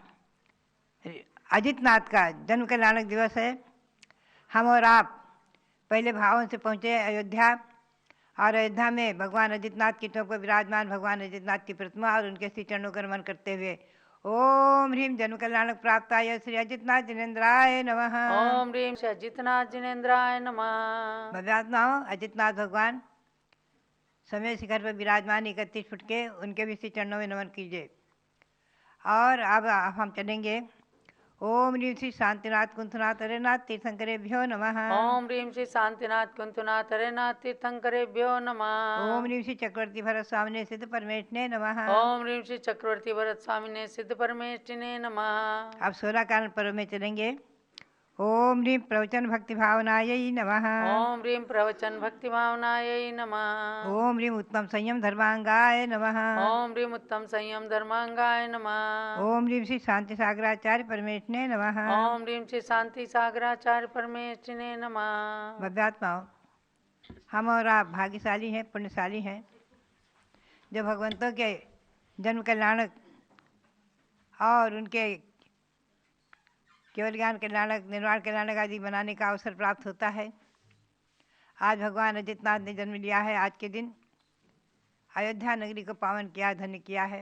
C: अजितनाथ का जन्म कल्याणक दिवस है। हम और आप पहले भावों से पहुँचे अयोध्या, और अयोध्या में भगवान अजितनाथ की टोप पर विराजमान भगवान अजितनाथ की प्रतिमा और उनके श्री चरणों का नमन करते हुए ओम ह्रीं जन्म कल्याणक प्राप्ताय श्री अजितनाथ जिनेन्द्राय नमः।
B: ओम ह्रीं श्री अजितनाथ जिनेन्द्राय नमः।
C: भव्यात्माओं, अजितनाथ भगवान समय शिखर पर विराजमान 31 फुट के, उनके भी श्री चरणों में नमन कीजिए। और अब हम चलेंगे। ओम ह्रीं श्री शांतिनाथ कुंथनाथ हरेनाथ तीर्थंकरेभ्यो नमः।
B: ओम ह्रीं श्री शांतिनाथ कुंतनाथ हरेनाथ तीर्थंकरेभ्यो नमः।
C: ओम ह्रीं श्री चक्रवर्ती भरत स्वामिने सिद्ध परमेष्ठिने नमः।
B: ओम ह्रीं श्री चक्रवर्ती भरत स्वामिने सिद्ध परमेष्ठिने नमः।
C: अब 16 कारण पर्व में चलेंगे। ओम ह्रीं प्रवचन भक्ति भावनायै नमः।
B: ओम ह्रीं प्रवचन भक्ति भावनायै नमः।
C: ओम ह्रीं उत्तम संयम धर्मांगाय नमः।
B: ओम ह्रीं उत्तम संयम धर्मांगाय नमः।
C: ओम ह्रीं श्री शांति सागराचार्य परमेष्ठिने नमः।
B: ओम ह्रीं श्री शांति सागराचार्य परमेष्ठिने नमः।
C: भव्यात्माओं, हम और आप भाग्यशाली हैं, पुण्यशाली हैं, जो भगवंतों के जन्म कल्याणक और उनके केवल ज्ञान कल्याणक, निर्वाण कल्याणक आदि बनाने का अवसर प्राप्त होता है। आज भगवान अजितनाथ ने जन्म लिया है। आज के दिन अयोध्या नगरी को पावन किया, धन्य किया है।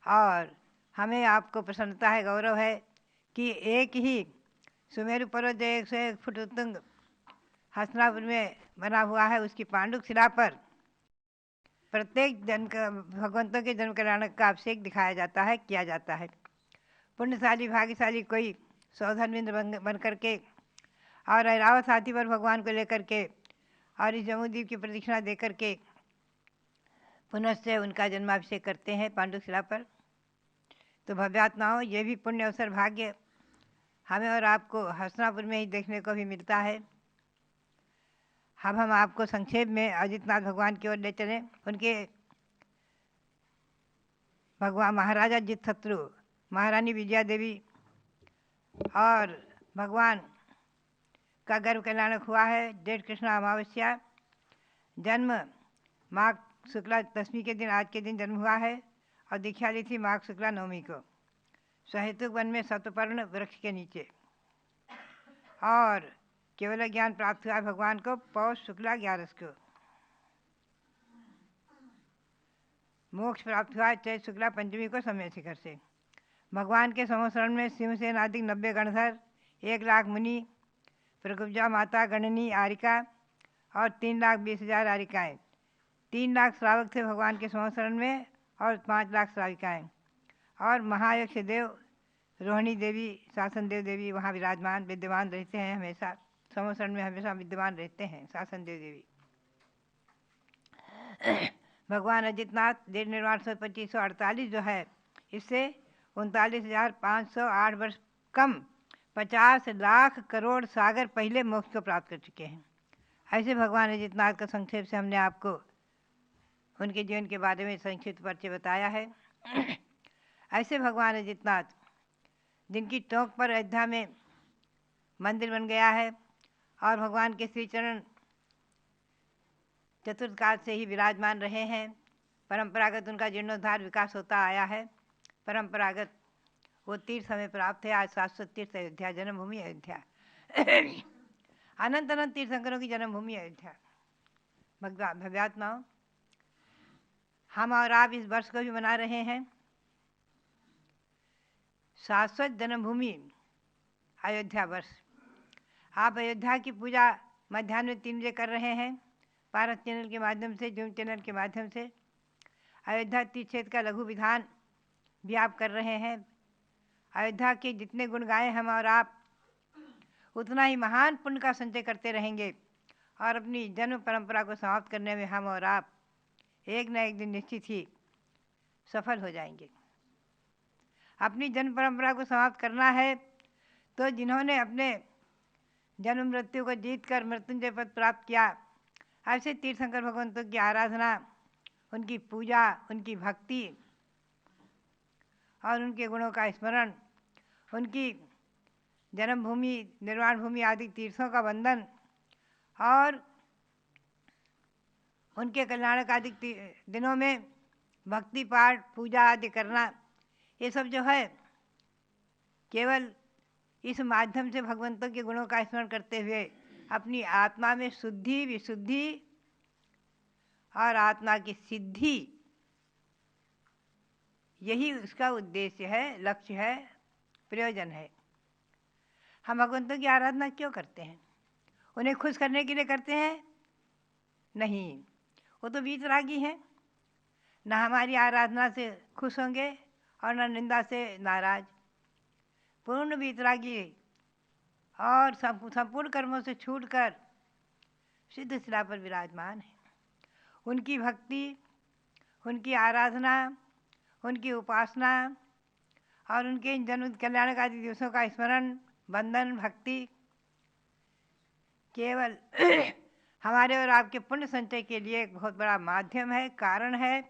C: और हमें आपको प्रसन्नता है, गौरव है कि एक ही सुमेरु पर्वत जो 101 फुट उत्तुंग हस्तिनापुर में बना हुआ है, उसकी पांडुक शिला पर प्रत्येक जन का भगवंतों के जन्म कल्याणक का अभिषेक दिखाया जाता है, किया जाता है। पुण्यशाली भाग्यशाली कोई सौधनविंद बन करके और ऐरावत हाथी पर भगवान को लेकर के और इस जम्मूद्वीप की प्रदक्षिणा दे करके पुनश्च उनका जन्माभिषेक करते हैं पांडुक शिला पर। तो भव्यात्माओं, ये भी पुण्य अवसर भाग्य हमें और आपको हस्तिनापुर में ही देखने को भी मिलता है। अब हम आपको संक्षेप में अजितनाथ भगवान की ओर ले चलें। उनके भगवान महाराजा जितशत्रु, महारानी विजया देवी और भगवान का गर्भ कल्याणक हुआ है। जेठ कृष्ण अमावस्या, जन्म माघ शुक्ला दशमी के दिन, आज के दिन जन्म हुआ है और दीक्षा ली थी माघ शुक्ला नवमी को सहेतुक वन में सतपर्ण वृक्ष के नीचे। और केवल ज्ञान प्राप्त हुआ भगवान को पौष शुक्ला 11 को। मोक्ष प्राप्त हुआ चैत शुक्ला पंचमी को समय शिखर से। भगवान के समशरण में सिंहसेन आदि 90 गणधर, 1 लाख मुनि, प्रकुब्जा माता गणनी आरिका और 3,20,000 आरिकाएँ। 3 लाख श्रावक थे भगवान के समशरण में और 5 लाख श्राविकाएँ। और महायक्ष देव रोहिणी देवी, शासन देव देवी वहाँ विराजमान विद्यमान रहते हैं, हमेशा समशरण में हमेशा विद्यमान रहते हैं शासन देव देवी। भगवान अजितनाथ 1.5 निर्वाण 2548 जो है, इससे 39,508 वर्ष कम 50 लाख करोड़ सागर पहले मोक्ष को प्राप्त कर चुके हैं। ऐसे भगवान अजितनाथ का संक्षेप से हमने आपको उनके जीवन के बारे में संक्षिप्त परिचय बताया है। ऐसे भगवान अजितनाथ, जिनकी टोंक पर अयोध्या में मंदिर बन गया है और भगवान के श्री चरण चतुर्थ काल से ही विराजमान रहे हैं। परंपरागत उनका जीर्णोद्धार विकास होता आया है। परंपरागत वो तीर्थ हमें प्राप्त है। आज 700 तीर्थ अयोध्या, जन्मभूमि अयोध्या। अनंत अनंत तीर्थंकरों की जन्मभूमि अयोध्या। भव्यात्माओं, हम और आप इस वर्ष को भी मना रहे हैं। शाश्वत जन्मभूमि अयोध्या वर्ष। आप अयोध्या की पूजा मध्याह्न में 3 बजे कर रहे हैं, पारस चैनल के माध्यम से, जूम चैनल के माध्यम से। अयोध्या तीर्थ क्षेत्र का लघु विधान भी आप कर रहे हैं। अयोध्या के जितने गुण गाए हम और आप, उतना ही महान पुण्य का संचय करते रहेंगे और अपनी जन्म परंपरा को समाप्त करने में हम और आप एक न एक दिन निश्चित ही सफल हो जाएंगे। अपनी जन्म परंपरा को समाप्त करना है तो जिन्होंने अपने जन्म मृत्यु को जीतकर मृत्युंजय पद प्राप्त किया, ऐसे तीर्थंकर भगवंतों की आराधना, उनकी पूजा, उनकी भक्ति और उनके गुणों का स्मरण, उनकी जन्मभूमि, निर्वाण भूमि आदि तीर्थों का वंदन और उनके कल्याणक आदि दिनों में भक्ति पाठ, पूजा आदि करना, ये सब जो है केवल इस माध्यम से भगवंतों के गुणों का स्मरण करते हुए अपनी आत्मा में शुद्धि, विशुद्धि और आत्मा की सिद्धि, यही उसका उद्देश्य है, लक्ष्य है, प्रयोजन है। हम भगवंतों की आराधना क्यों करते हैं? उन्हें खुश करने के लिए करते हैं? नहीं, वो तो वीतरागी हैं, न हमारी आराधना से खुश होंगे और न निंदा से नाराज। पूर्ण वीतरागी और संपूर्ण कर्मों से छूटकर सिद्ध शिला पर विराजमान है। उनकी भक्ति, उनकी आराधना, उनकी उपासना और उनके जन्म कल्याणक आदि दिवसों का स्मरण, वंदन, भक्ति केवल हमारे और आपके पुण्य संचय के लिए एक बहुत बड़ा माध्यम है, कारण है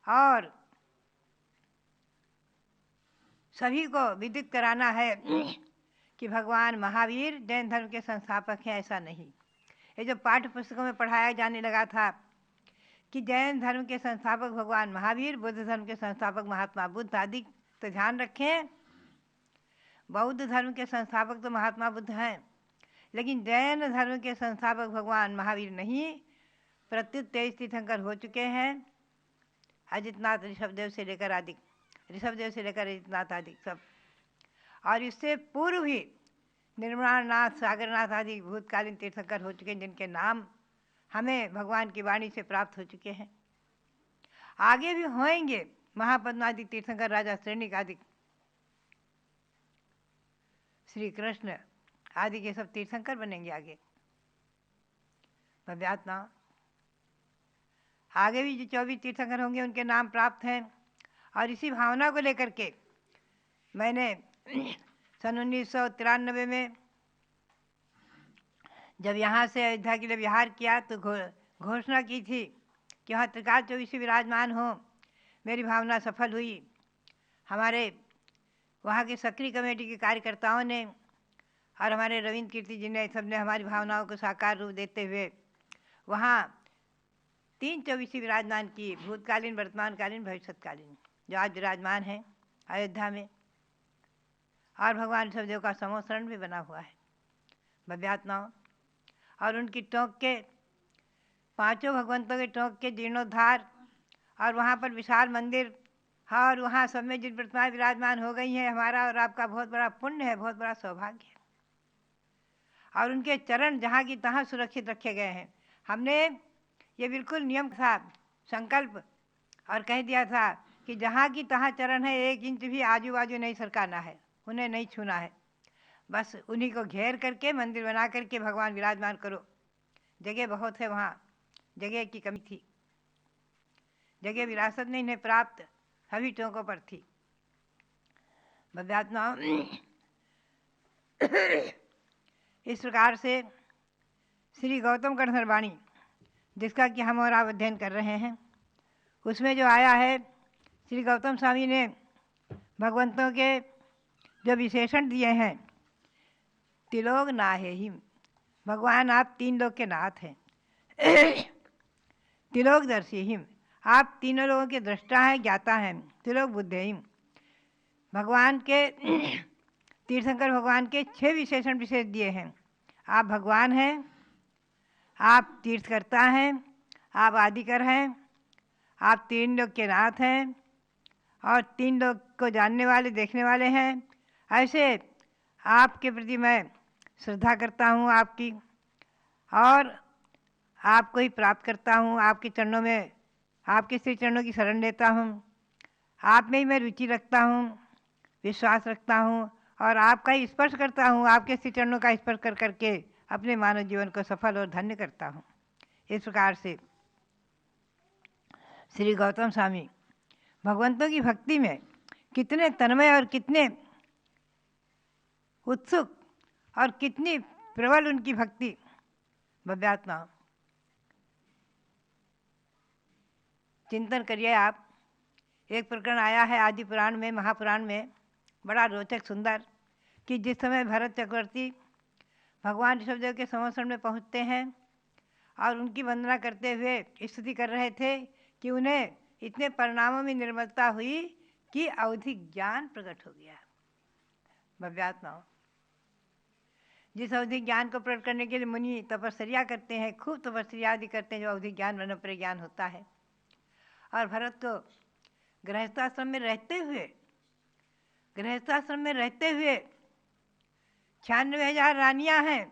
C: और सभी को विदित कराना है कि भगवान महावीर जैन धर्म के संस्थापक हैं, ऐसा नहीं। ये जो पाठ्य पुस्तकों में पढ़ाया जाने लगा था कि जैन धर्म के संस्थापक भगवान महावीर, बुद्ध धर्म के संस्थापक महात्मा बुद्ध आदि, तो ध्यान रखें, बौद्ध धर्म के संस्थापक तो महात्मा बुद्ध हैं, लेकिन जैन धर्म के संस्थापक भगवान महावीर नहीं। प्रत्युत 23 तीर्थंकर हो चुके हैं, अजितनाथ ऋषभदेव से लेकर आदि, ऋषभदेव से लेकर अजितनाथ आदि सब, और इससे पूर्व भी निर्मलानाथ, सागरनाथ आदि भूतकालीन तीर्थंकर हो चुके हैं, जिनके नाम हमें भगवान की वाणी से प्राप्त हो चुके हैं। आगे भी होंगे महापद्मादि तीर्थंकर, राजा श्रेणिक आदि, श्री कृष्ण आदि के सब तीर्थंकर बनेंगे आगे भव्यात्मा। आगे भी जो 24 तीर्थंकर होंगे उनके नाम प्राप्त हैं। और इसी भावना को लेकर के मैंने सन 1993 में जब यहाँ से अयोध्या के लिए विहार किया तो घोषणा की थी कि वहाँ त्रिकाल 24 विराजमान हो। मेरी भावना सफल हुई। हमारे वहाँ के सक्रिय कमेटी के कार्यकर्ताओं ने और हमारे रविंद्र कीर्ति जी ने, सबने हमारी भावनाओं को साकार रूप देते हुए वहाँ 3 24 विराजमान की, भूतकालीन, वर्तमानकालीन, भविष्यकालीन, जो आज विराजमान हैं अयोध्या में। और भगवान ऋषभदेव का समोसरण भी बना हुआ है भव्यात्माओं, और उनकी टोंक के, पांचों भगवंतों के टोंक के जीर्णोद्धार, और वहाँ पर विशाल मंदिर, और वहाँ सब में जिन प्रतिमाएं विराजमान हो गई हैं, हमारा और आपका बहुत बड़ा पुण्य है, बहुत बड़ा सौभाग्य है। और उनके चरण जहाँ की तहाँ सुरक्षित रखे गए हैं। हमने ये बिल्कुल नियम था, संकल्प, और कह दिया था कि जहाँ की तहाँ चरण है, 1 इंच भी आजू बाजू नहीं सरकाना है, उन्हें नहीं छूना है, बस उन्हीं को घेर करके मंदिर बना करके भगवान विराजमान करो। जगह बहुत है वहाँ, जगह की कमी थी, जगह विरासत में इन्हें प्राप्त सभी टोकों पर थी भव्यात्माओं। इस प्रकार से श्री गौतम कण्ठर वाणी, जिसका कि हम और आप अध्ययन कर रहे हैं, उसमें जो आया है, श्री गौतम स्वामी ने भगवंतों के जो विशेषण दिए हैं, त्रिलोक नाहे हिम, भगवान आप 3 लोक के नाथ हैं। त्रिलोकदर्शी हिम, आप तीनों लोगों के दृष्टा हैं, ज्ञाता हैं। त्रिलोक बुद्धे हिम, भगवान के तीर्थंकर भगवान के 6 विशेषण विशेष दिए हैं। आप भगवान हैं, आप तीर्थकर्ता हैं, आप आदिकर हैं, आप 3 लोक के नाथ हैं, और 3 लोक को जानने वाले, देखने वाले हैं। ऐसे आपके प्रति मैं श्रद्धा करता हूँ आपकी, और आपको ही प्राप्त करता हूँ, आपके चरणों में आपके श्री चरणों की शरण लेता हूँ। आप में ही मैं रुचि रखता हूँ, विश्वास रखता हूँ और आपका ही स्पर्श करता हूँ। आपके श्री चरणों का स्पर्श कर करके अपने मानव जीवन को सफल और धन्य करता हूँ। इस प्रकार से श्री गौतम स्वामी भगवंतों की भक्ति में कितने तन्मय और कितने उत्सुक और कितनी प्रबल उनकी भक्ति। भव्यात्मा चिंतन करिए आप। एक प्रकरण आया है आदि पुराण में, महापुराण में, बड़ा रोचक सुंदर, कि जिस समय भरत चक्रवर्ती भगवान ऋषभदेव के संवत्सर में पहुँचते हैं और उनकी वंदना करते हुए स्तुति कर रहे थे कि उन्हें इतने परिणामों में निर्मलता हुई कि अवधि ज्ञान प्रकट हो गया। भव्यात्मा जिस अवधि ज्ञान को प्रकट करने के लिए मुनि तपस्या करते हैं, खूब तपस्या आदि करते हैं, जो अवधि ज्ञान ब्रह्म प्रज्ञान होता है। और भरत को गृहस्थाश्रम में रहते हुए 96,000 रानियां हैं,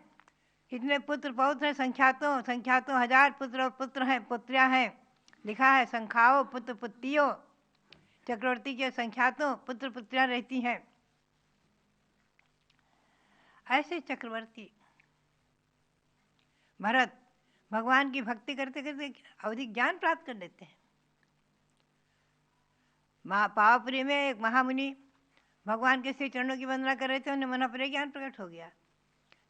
C: इतने पुत्र पौत्र हैं, संख्यातों हजार पुत्र और पुत्र हैं, पुत्रियां हैं। लिखा है संख्याओं पुत्र पुत्रियों, चक्रवर्ती के संख्यातों पुत्र पुत्रियां रहती हैं। ऐसे चक्रवर्ती भरत भगवान की भक्ति करते करते अवधि ज्ञान प्राप्त कर लेते हैं। पावपुरी में एक महामुनि भगवान के श्री चरणों की वंदना कर रहे थे, उन्हें मन पर ज्ञान प्रकट हो गया।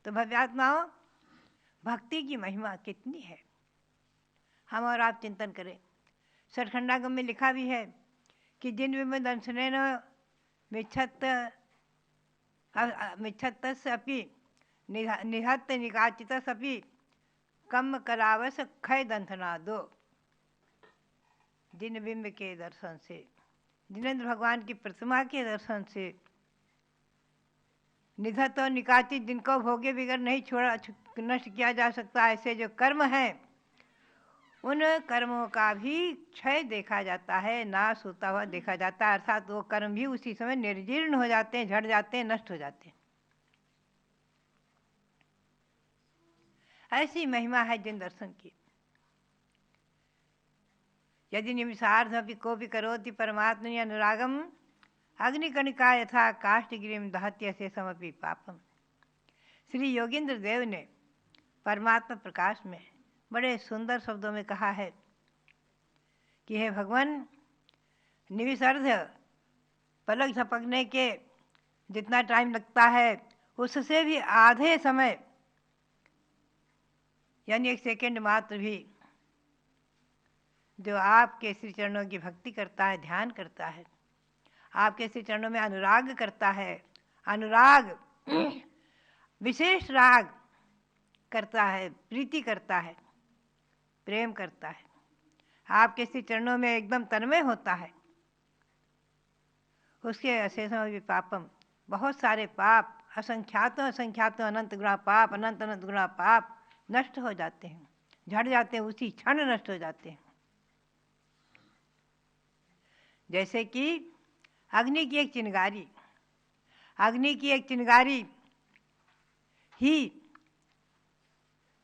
C: तो भव्यात्माओं, भक्ति की महिमा कितनी है, हम और आप चिंतन करें। सठखंडागम में लिखा भी है कि जिन विमदंशनेन मिच्छत्तस्य अपि निहत्य निकाचितस्य अपि कम करावस खय दंथनादो। जिन बिंब के दर्शन से, जिनेन्द्र भगवान की प्रतिमा के दर्शन से, निधत और निकाचित, जिनको भोगे बिगर नहीं छोड़ा नष्ट किया जा सकता, ऐसे जो कर्म हैं, उन कर्मों का भी क्षय देखा जाता है, नाश होता हुआ देखा जाता है। अर्थात वो कर्म भी उसी समय निर्जीर्ण हो जाते हैं, झड़ जाते हैं, नष्ट हो जाते हैं। ऐसी महिमा है जिन दर्शन की। यदि निमिषार्धमपि कोऽपि करोति परमात्मनि अनुरागम अग्निकणिका यथा काष्ठगिरिम दहत्य शेषमपि पापम। श्री योगींद्र देव ने परमात्मा प्रकाश में बड़े सुंदर शब्दों में कहा है कि हे भगवान, निमिषार्ध पलक झपकने के जितना टाइम लगता है, उससे भी आधे समय यानी 1 सेकेंड मात्र भी जो आपके श्री चरणों की भक्ति करता है, ध्यान करता है, आपके श्री चरणों में अनुराग करता है, अनुराग विशेष राग करता है, प्रीति करता है, प्रेम करता है, आपके श्री चरणों में एकदम तन्मय होता है, उसके अशेषों भी पापम, बहुत सारे पाप, असंख्यातों अनंत गुणा पाप, अनंत गुणा पाप नष्ट हो जाते हैं, झड़ जाते हैं, उसी क्षण नष्ट हो जाते हैं। जैसे कि अग्नि की एक चिंगारी ही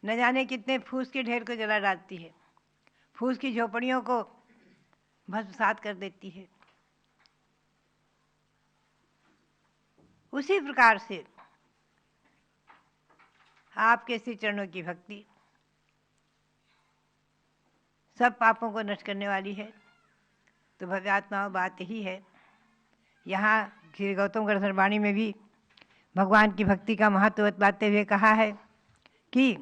C: न जाने कितने फूस के ढेर को जला डालती है, फूस की झोपड़ियों को भस्मसात कर देती है। उसी प्रकार से आपके श्री चरणों की भक्ति सब पापों को नष्ट करने वाली है। तो भव्यात्माओं, बात यही है। यहाँ श्री गौतम गणधर्वाणी में भी भगवान की भक्ति का महत्व बताते हुए कहा है कि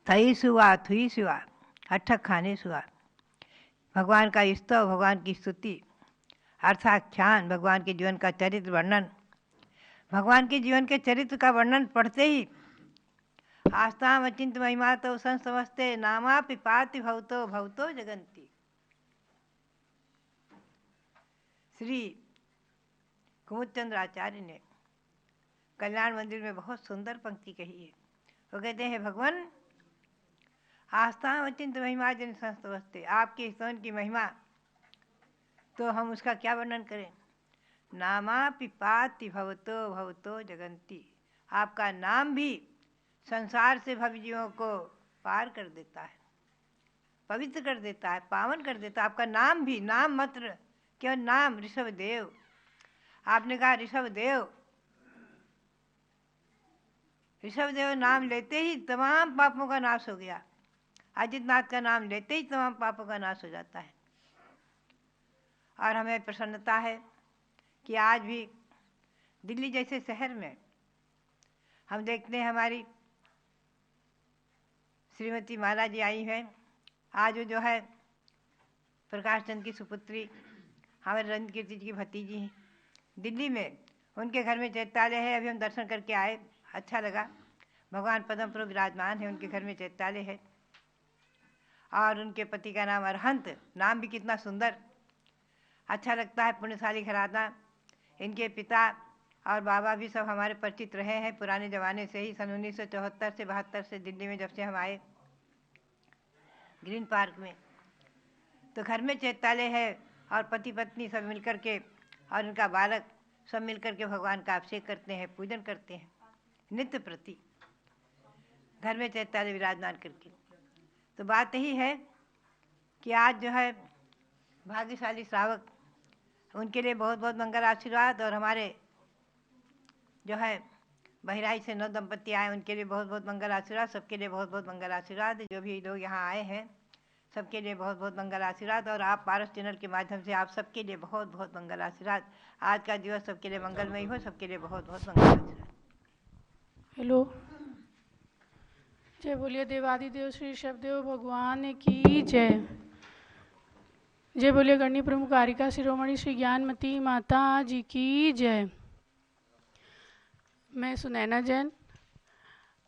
C: थई सुआ थुई सुआ अठक खाने सुआ। भगवान का स्तव, भगवान की स्तुति, अर्थाख्यान, भगवान के जीवन का चरित्र वर्णन, भगवान के जीवन के चरित्र का वर्णन पढ़ते ही आस्ताम अचिंत महिमा तो संस्तमस्ते नामा पिपाति भवतो भवतो जगंती। श्री कुमुदचंद्र आचार्य ने कल्याण मंदिर में बहुत सुंदर पंक्ति कही है। वो कहते हैं, भगवान आस्ताम अचिंत महिमा जन संस्तमस्ते, आपके स्तवन की महिमा तो हम उसका क्या वर्णन करें। नामा पिपाति भवतो भवतो जगंती, आपका नाम भी संसार से भवजीवों को पार कर देता है, पवित्र कर देता है, पावन कर देता है। आपका नाम भी, नाम मात्र केवल नाम ऋषभदेव, आपने कहा ऋषभदेव, ऋषभदेव नाम लेते ही तमाम पापों का नाश हो गया। अजितनाथ का नाम लेते ही तमाम पापों का नाश हो जाता है। और हमें प्रसन्नता है कि आज भी दिल्ली जैसे शहर में हम देखते हैं हमारी श्रीमती माला जी आई हैं। आज वो जो है प्रकाश चंद की सुपुत्री हमारे रंग कीर्ति जी की भतीजी हैं। दिल्ली में उनके घर में चैत्यालय है, अभी हम दर्शन करके आए, अच्छा लगा। भगवान पद्म प्रभु विराजमान है, उनके घर में चैत्यालय है। और उनके पति का नाम अरहंत, नाम भी कितना सुंदर, अच्छा लगता है, पुण्यशाली घराना। इनके पिता और बाबा भी सब हमारे परिचित रहे हैं पुराने ज़माने से ही। सन 1974 से 72 से दिल्ली में जब से हम आए ग्रीन पार्क में, तो घर में चैत्यालय है और पति पत्नी सब मिलकर के और उनका बालक सब मिलकर के भगवान का अभिषेक करते हैं, पूजन करते हैं नित्य प्रति, घर में चैत्यालय विराजमान करके। तो बात यही है कि आज जो है भाग्यशाली श्रावक, उनके लिए बहुत बहुत मंगल आशीर्वाद। और हमारे जो है बहराइच से 9 दंपति आए, उनके लिए बहुत बहुत मंगल आशीर्वाद। सबके लिए बहुत बहुत मंगल आशीर्वाद। जो भी लोग यहाँ आए हैं सबके लिए बहुत बहुत मंगल आशीर्वाद। और आप पारस चैनल के माध्यम से आप सबके लिए बहुत बहुत मंगल आशीर्वाद। आज का दिवस सबके लिए मंगलमय हो, सबके लिए बहुत बहुत मंगल आशीर्वाद।
D: हेलो, जय बोलिए देवादिदेव श्री ऋषभदेव भगवान की जय। जय बोलिए गणनी प्रमुख कारिका शिरोमणि श्री ज्ञानमती माता जी की जय। मैं सुनैना जैन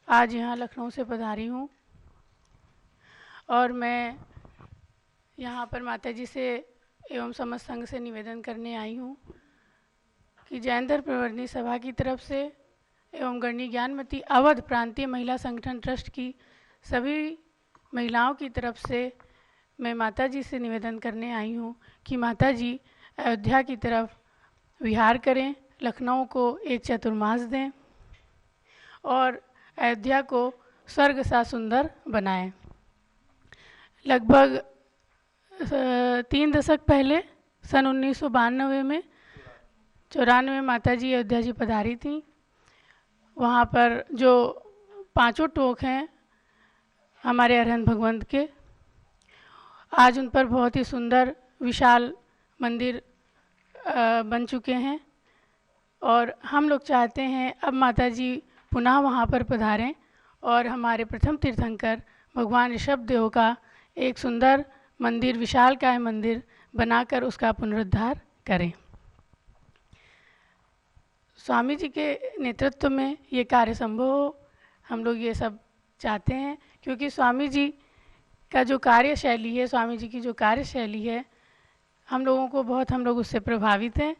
D: आज यहाँ लखनऊ से पधारी हूँ और मैं यहाँ पर माता जी से एवं समस्त संघ से निवेदन करने आई हूँ कि जैन धर्म प्रवर्तनी सभा की तरफ से एवं गणनी ज्ञानमती अवध प्रांतीय महिला संगठन ट्रस्ट की सभी महिलाओं की तरफ से मैं माता जी से निवेदन करने आई हूँ कि माता जी अयोध्या की तरफ विहार करें, लखनऊ को एक चतुर्मास दें और अयोध्या को स्वर्ग सा सुंदर बनाएं। लगभग 3 दशक पहले सन 1992 में 94 माता जी अयोध्या जी पधारी थी। वहाँ पर जो 5 टोक हैं हमारे अरहंत भगवंत के, आज उन पर बहुत ही सुंदर विशाल मंदिर बन चुके हैं और हम लोग चाहते हैं अब माता जी पुनः वहाँ पर पधारें और हमारे प्रथम तीर्थंकर भगवान ऋषभदेव का एक सुंदर मंदिर, विशालकाय मंदिर बनाकर उसका पुनरुद्धार करें। स्वामी जी के नेतृत्व में ये कार्य संभव हो, हम लोग ये सब चाहते हैं, क्योंकि स्वामी जी का जो कार्यशैली है, स्वामी जी की जो कार्यशैली है, हम लोग उससे प्रभावित हैं।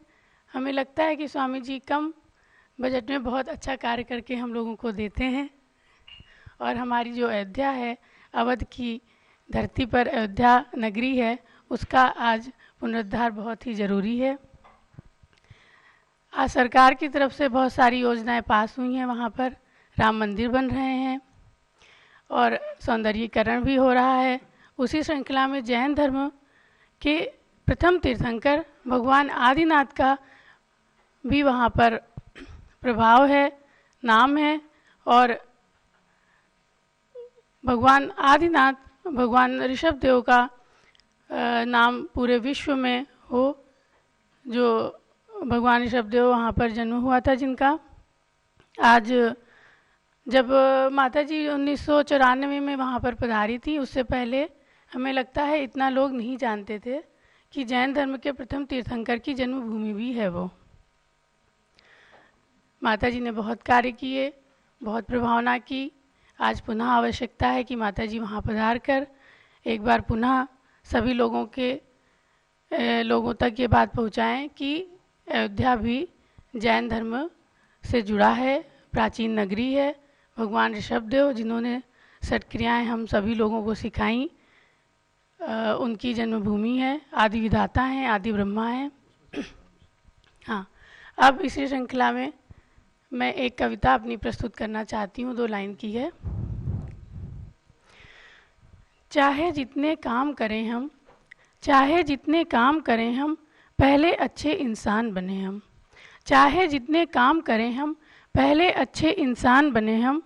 D: हमें लगता है कि स्वामी जी कम बजट में बहुत अच्छा कार्य करके हम लोगों को देते हैं और हमारी जो अयोध्या है, अवध की धरती पर अयोध्या नगरी है, उसका आज पुनरुद्धार बहुत ही ज़रूरी है। आज सरकार की तरफ से बहुत सारी योजनाएं पास हुई हैं, वहाँ पर राम मंदिर बन रहे हैं और सौंदर्यीकरण भी हो रहा है। उसी श्रृंखला में जैन धर्म के प्रथम तीर्थंकर भगवान आदिनाथ का भी वहाँ पर प्रभाव है, नाम है और भगवान आदिनाथ, भगवान ऋषभदेव का नाम पूरे विश्व में हो। जो भगवान ऋषभदेव वहाँ पर जन्म हुआ था जिनका, आज जब माता जी 1994 में वहाँ पर पधारी थी, उससे पहले हमें लगता है इतना लोग नहीं जानते थे कि जैन धर्म के प्रथम तीर्थंकर की जन्मभूमि भी है वो। माता जी ने बहुत कार्य किए, बहुत प्रभावना की। आज पुनः आवश्यकता है कि माता जी वहाँ पधार कर एक बार पुनः सभी लोगों तक ये बात पहुँचाएं कि अयोध्या भी जैन धर्म से जुड़ा है, प्राचीन नगरी है। भगवान ऋषभदेव जिन्होंने सत्क्रियाएँ हम सभी लोगों को सिखाई, उनकी जन्मभूमि है, आदि विधाता हैं, आदि ब्रह्मा हैं। हाँ, अब इसी श्रृंखला में मैं एक कविता अपनी प्रस्तुत करना चाहती हूँ, 2 लाइन की है। चाहे जितने काम करें हम, चाहे जितने काम करें हम, पहले अच्छे इंसान बने हम। चाहे जितने काम करें हम, पहले अच्छे इंसान बने हम।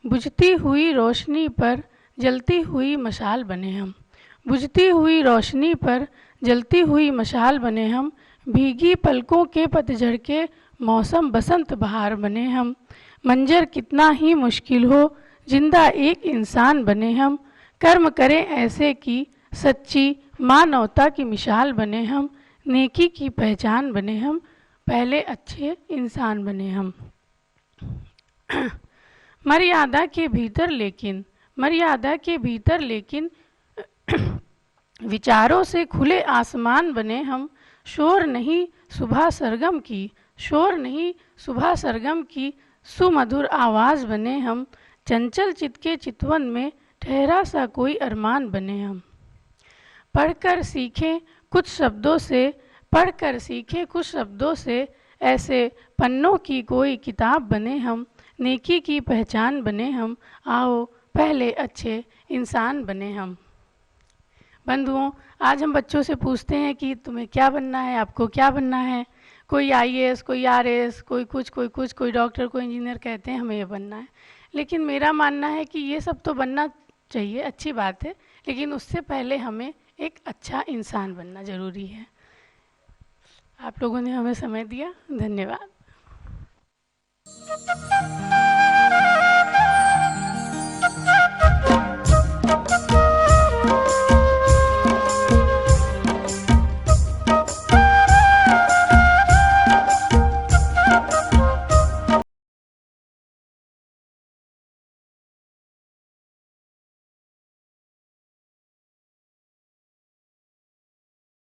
D: बुझती हुई रोशनी पर जलती हुई मशाल बने हम। बुझती हुई रोशनी पर जलती हुई मशाल बने हम। भीगी पलकों के पतझड़ के मौसम बसंत बहार बने हम। मंजर कितना ही मुश्किल हो, जिंदा एक इंसान बने हम। कर्म करें ऐसे कि सच्ची मानवता की मिसाल बने हम। नेकी की पहचान बने हम, पहले अच्छे इंसान बने हम। मर्यादा के भीतर लेकिन, मर्यादा के भीतर लेकिन विचारों से खुले आसमान बने हम। शोर नहीं सुबह सरगम की, शोर नहीं सुबह सरगम की सुमधुर आवाज़ बने हम। चंचल चित के चितवन में ठहरा सा कोई अरमान बने हम। पढ़कर सीखें कुछ शब्दों से, पढ़कर सीखें कुछ शब्दों से, ऐसे पन्नों की कोई किताब बने हम। नेकी की पहचान बने हम, आओ पहले अच्छे इंसान बने हम। बंधुओं, आज हम बच्चों से पूछते हैं कि तुम्हें क्या बनना है, आपको क्या बनना है। कोई IAS, कोई RAS, कोई कुछ, कोई डॉक्टर, कोई इंजीनियर कहते हैं हमें ये बनना है। लेकिन मेरा मानना है कि ये सब तो बनना चाहिए, अच्छी बात है, लेकिन उससे पहले हमें एक अच्छा इंसान बनना ज़रूरी है। आप लोगों ने हमें समय दिया, धन्यवाद।